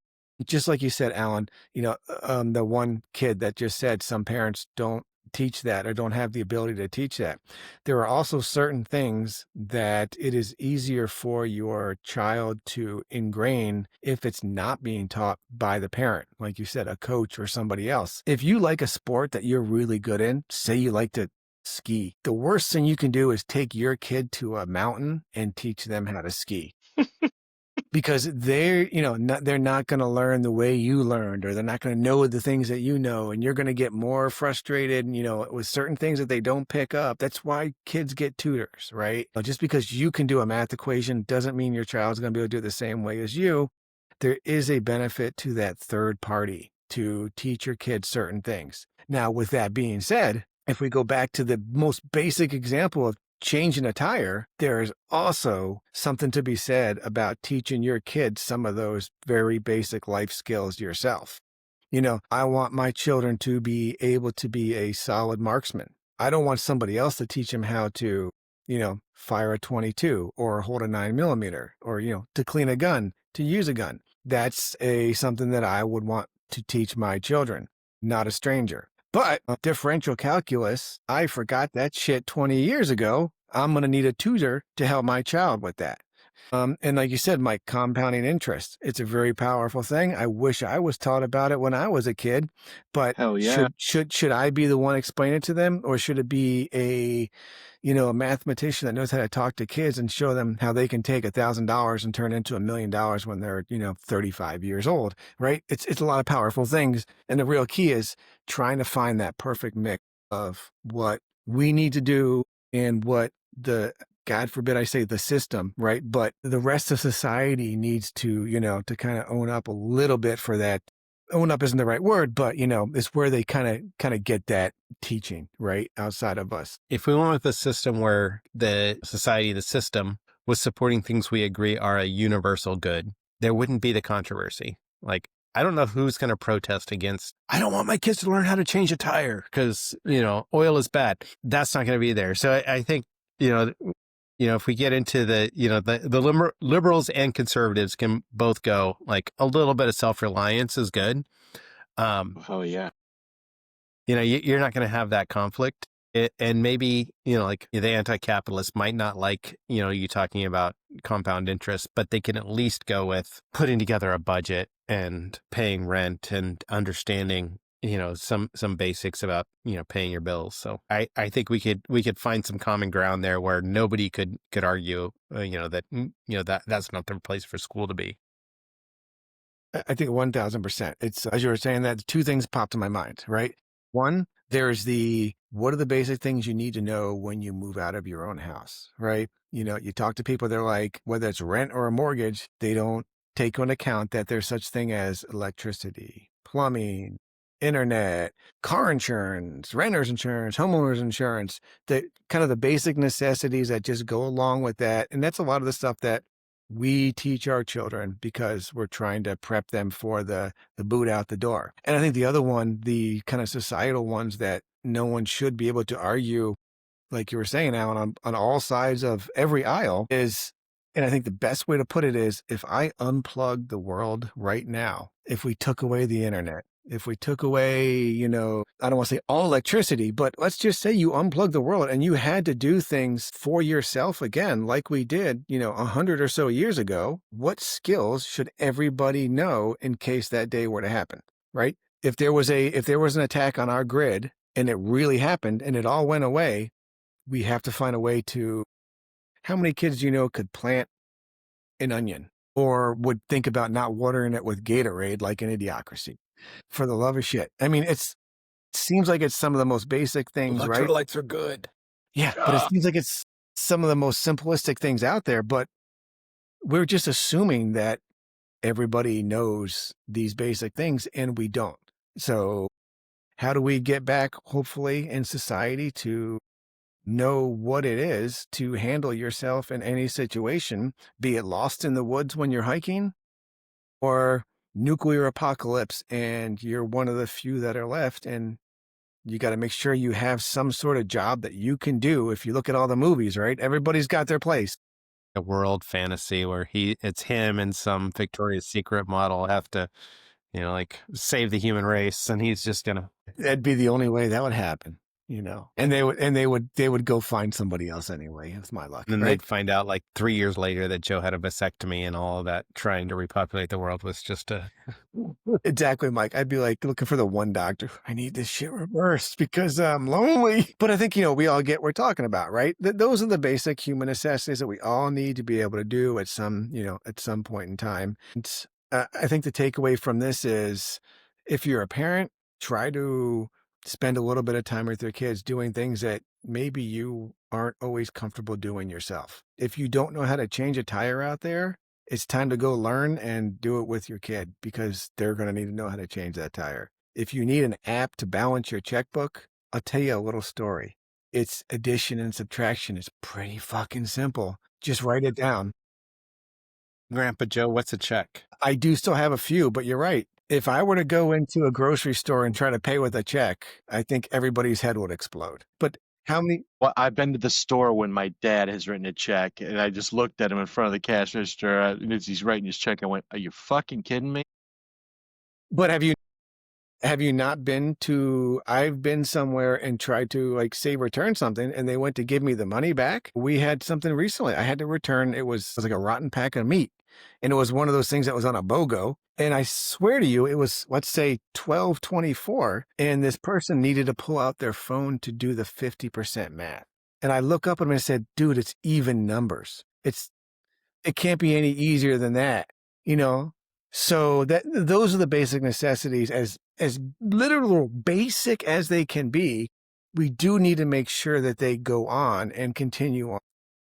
Just like you said, Alan, the one kid that just said some parents don't teach that or don't have the ability to teach that. There are also certain things that it is easier for your child to ingrain if it's not being taught by the parent, like you said, a coach or somebody else. If you like a sport that you're really good in, say you like to ski, the worst thing you can do is take your kid to a mountain and teach them how to ski. Because they're not going to learn the way you learned, or they're not going to know the things that you know, and you're going to get more frustrated, with certain things that they don't pick up. That's why kids get tutors, right? Just because you can do a math equation doesn't mean your child's going to be able to do it the same way as you. There is a benefit to that third party to teach your kids certain things. Now, with that being said, if we go back to the most basic example of changing a tire, there's also something to be said about teaching your kids some of those very basic life skills yourself. I want my children to be able to be a solid marksman. I don't want somebody else to teach them how to, fire a 22 or hold a 9mm or, to clean a gun, to use a gun. That's something that I would want to teach my children, not a stranger. But differential calculus, I forgot that shit 20 years ago. I'm going to need a tutor to help my child with that. And like you said, Mike, compounding interest. It's a very powerful thing. I wish I was taught about it when I was a kid, but Hell yeah. should I be the one explaining it to them, or should it be a mathematician that knows how to talk to kids and show them how they can take $1,000 and turn it into $1 million when they're, 35 years old, right? It's a lot of powerful things. And the real key is trying to find that perfect mix of what we need to do and what God forbid I say the system, right? But the rest of society needs to, to kind of own up a little bit for that. Own up isn't the right word, but it's where they kind of get that teaching, right? Outside of us. If we went with a system where the society, the system was supporting things we agree are a universal good, there wouldn't be the controversy. Like, I don't know who's going to protest against, I don't want my kids to learn how to change a tire because, oil is bad. That's not going to be there. So I think, if we get into the liberals and conservatives can both go, like, a little bit of self-reliance is good. Oh yeah. You're not going to have that conflict. And maybe, like the anti-capitalist might not like, you talking about compound interest, but they can at least go with putting together a budget and paying rent and understanding, some basics about, paying your bills. So I think we could find some common ground there where nobody could argue, that's not the place for school to be. I think 1,000%. It's, as you were saying that, two things popped in my mind, right? One, there's what are the basic things you need to know when you move out of your own house, right? You talk to people, they're like, whether it's rent or a mortgage, they don't take into account that there's such thing as electricity, plumbing, internet, car insurance, renter's insurance, homeowner's insurance, the kind of the basic necessities that just go along with that. And that's a lot of the stuff that we teach our children because we're trying to prep them for the boot out the door. And I think the other one, the kind of societal ones that no one should be able to argue, like you were saying, Alan, on all sides of every aisle is, and I think the best way to put it is, if I unplug the world right now, if we took away the internet, if we took away, I don't want to say all electricity, but let's just say you unplug the world and you had to do things for yourself again, like we did, 100 or so years ago, what skills should everybody know in case that day were to happen, right? If there was an attack on our grid and it really happened and it all went away, we have to find a way to, how many kids do you know could plant an onion or would think about not watering it with Gatorade like an Idiocracy? For the love of shit. I mean, it seems like it's some of the most basic things, right? Electrolytes are good. Yeah, but it seems like it's some of the most simplistic things out there, but we're just assuming that everybody knows these basic things and we don't. So how do we get back, hopefully, in society to know what it is to handle yourself in any situation, be it lost in the woods when you're hiking or nuclear apocalypse and you're one of the few that are left, and you got to make sure you have some sort of job that you can do. If you look at all the movies, right? Everybody's got their place. A world fantasy where it's him and some Victoria's Secret model have to, like save the human race, and he's just gonna. That'd be the only way that would happen, And they would go find somebody else anyway. It's my luck. And then right? they'd find out like 3 years later that Joe had a vasectomy and all of that trying to repopulate the world was just a. Exactly, Mike. I'd be like looking for the one doctor. I need this shit reversed because I'm lonely. But I think, we all get what we're talking about, right? Those are the basic human necessities that we all need to be able to do at some point in time. And, I think the takeaway from this is, if you're a parent, try to spend a little bit of time with your kids doing things that maybe you aren't always comfortable doing yourself. If you don't know how to change a tire out there, it's time to go learn and do it with your kid because they're going to need to know how to change that tire. If you need an app to balance your checkbook, I'll tell you a little story. It's addition and subtraction. It's pretty fucking simple. Just write it down. Grandpa Joe, what's a check? I do still have a few, but you're right. If I were to go into a grocery store and try to pay with a check, I think everybody's head would explode. But how many? Well, I've been to the store when my dad has written a check, and I just looked at him in front of the cash register, and as he's writing his check, I went, "Are you fucking kidding me?" But have you not been to, I've been somewhere and tried to like say return something and they went to give me the money back. We had something recently. I had to return. It was like a rotten pack of meat. And it was one of those things that was on a BOGO. And I swear to you, it was, let's say 12.24. And this person needed to pull out their phone to do the 50% math. And I look up at him and I said, dude, it's even numbers. It can't be any easier than that, you know? So those are the basic necessities, as literal basic as they can be. We do need to make sure that they go on and continue on.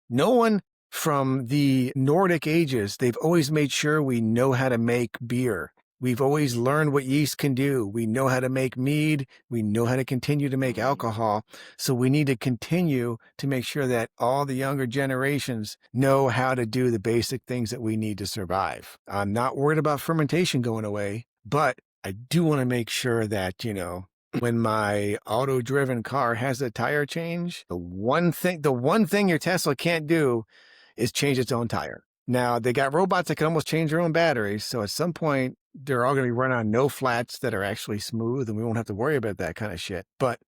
No one from the Nordic ages, they've always made sure we know how to make beer. We've always learned what yeast can do. We know how to make mead. We know how to continue to make alcohol. So we need to continue to make sure that all the younger generations know how to do the basic things that we need to survive. I'm not worried about fermentation going away, but I do want to make sure that, you know, when my auto-driven car has a tire change, the one thing your Tesla can't do is change its own tire. Now, they got robots that can almost change their own batteries. So at some point, they're all going to be run on no flats that are actually smooth, and we won't have to worry about that kind of shit. But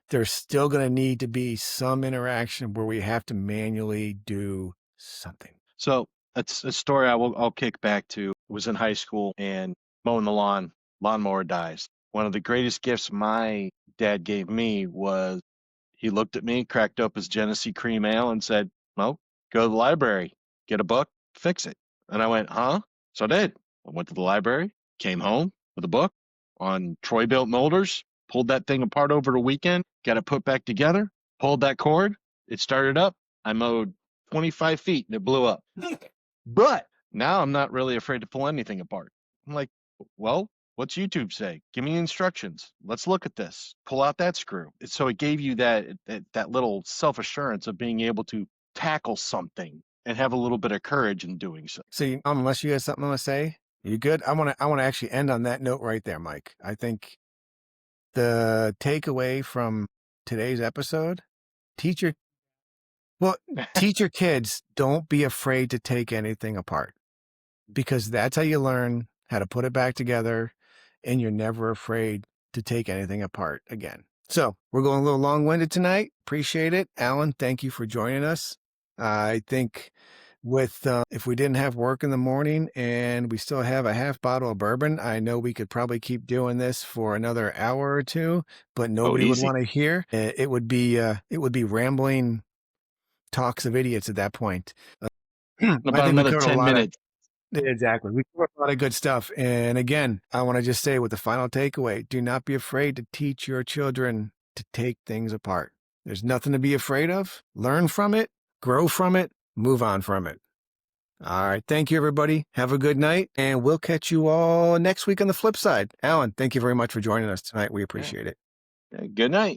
there's still going to need to be some interaction where we have to manually do something. So that's a story I'll kick back to. I was in high school and mowing the lawnmower dies. One of the greatest gifts my dad gave me was he looked at me, cracked up his Genesee cream ale, and said, "Well, go to the library, get a book, fix it." And I went, "Huh?" So I did. I went to the library, came home with a book on Troy-Bilt molders, pulled that thing apart over the weekend, got it put back together, pulled that cord, it started up. I mowed 25 feet and it blew up. But now I'm not really afraid to pull anything apart. I'm like, well, what's YouTube say? Give me instructions. Let's look at this. Pull out that screw. So it gave you that little self-assurance of being able to tackle something and have a little bit of courage in doing so. So unless you have something to say, you good? I want to actually end on that note right there, Mike. I think the takeaway from today's episode, teach your kids, don't be afraid to take anything apart, because that's how you learn how to put it back together, and you're never afraid to take anything apart again. So we're going a little long-winded tonight. Appreciate it. Alan, thank you for joining us. I think if we didn't have work in the morning and we still have a half bottle of bourbon, I know we could probably keep doing this for another hour or two, but nobody would want to hear. It would be rambling talks of idiots at that point. About another 10 minutes. Exactly. We covered a lot of good stuff. And again, I want to just say with the final takeaway, do not be afraid to teach your children to take things apart. There's nothing to be afraid of. Learn from it, grow from it, move on from it. All right. Thank you, everybody. Have a good night. And we'll catch you all next week on the flip side. Alan, thank you very much for joining us tonight. We appreciate it. Good night.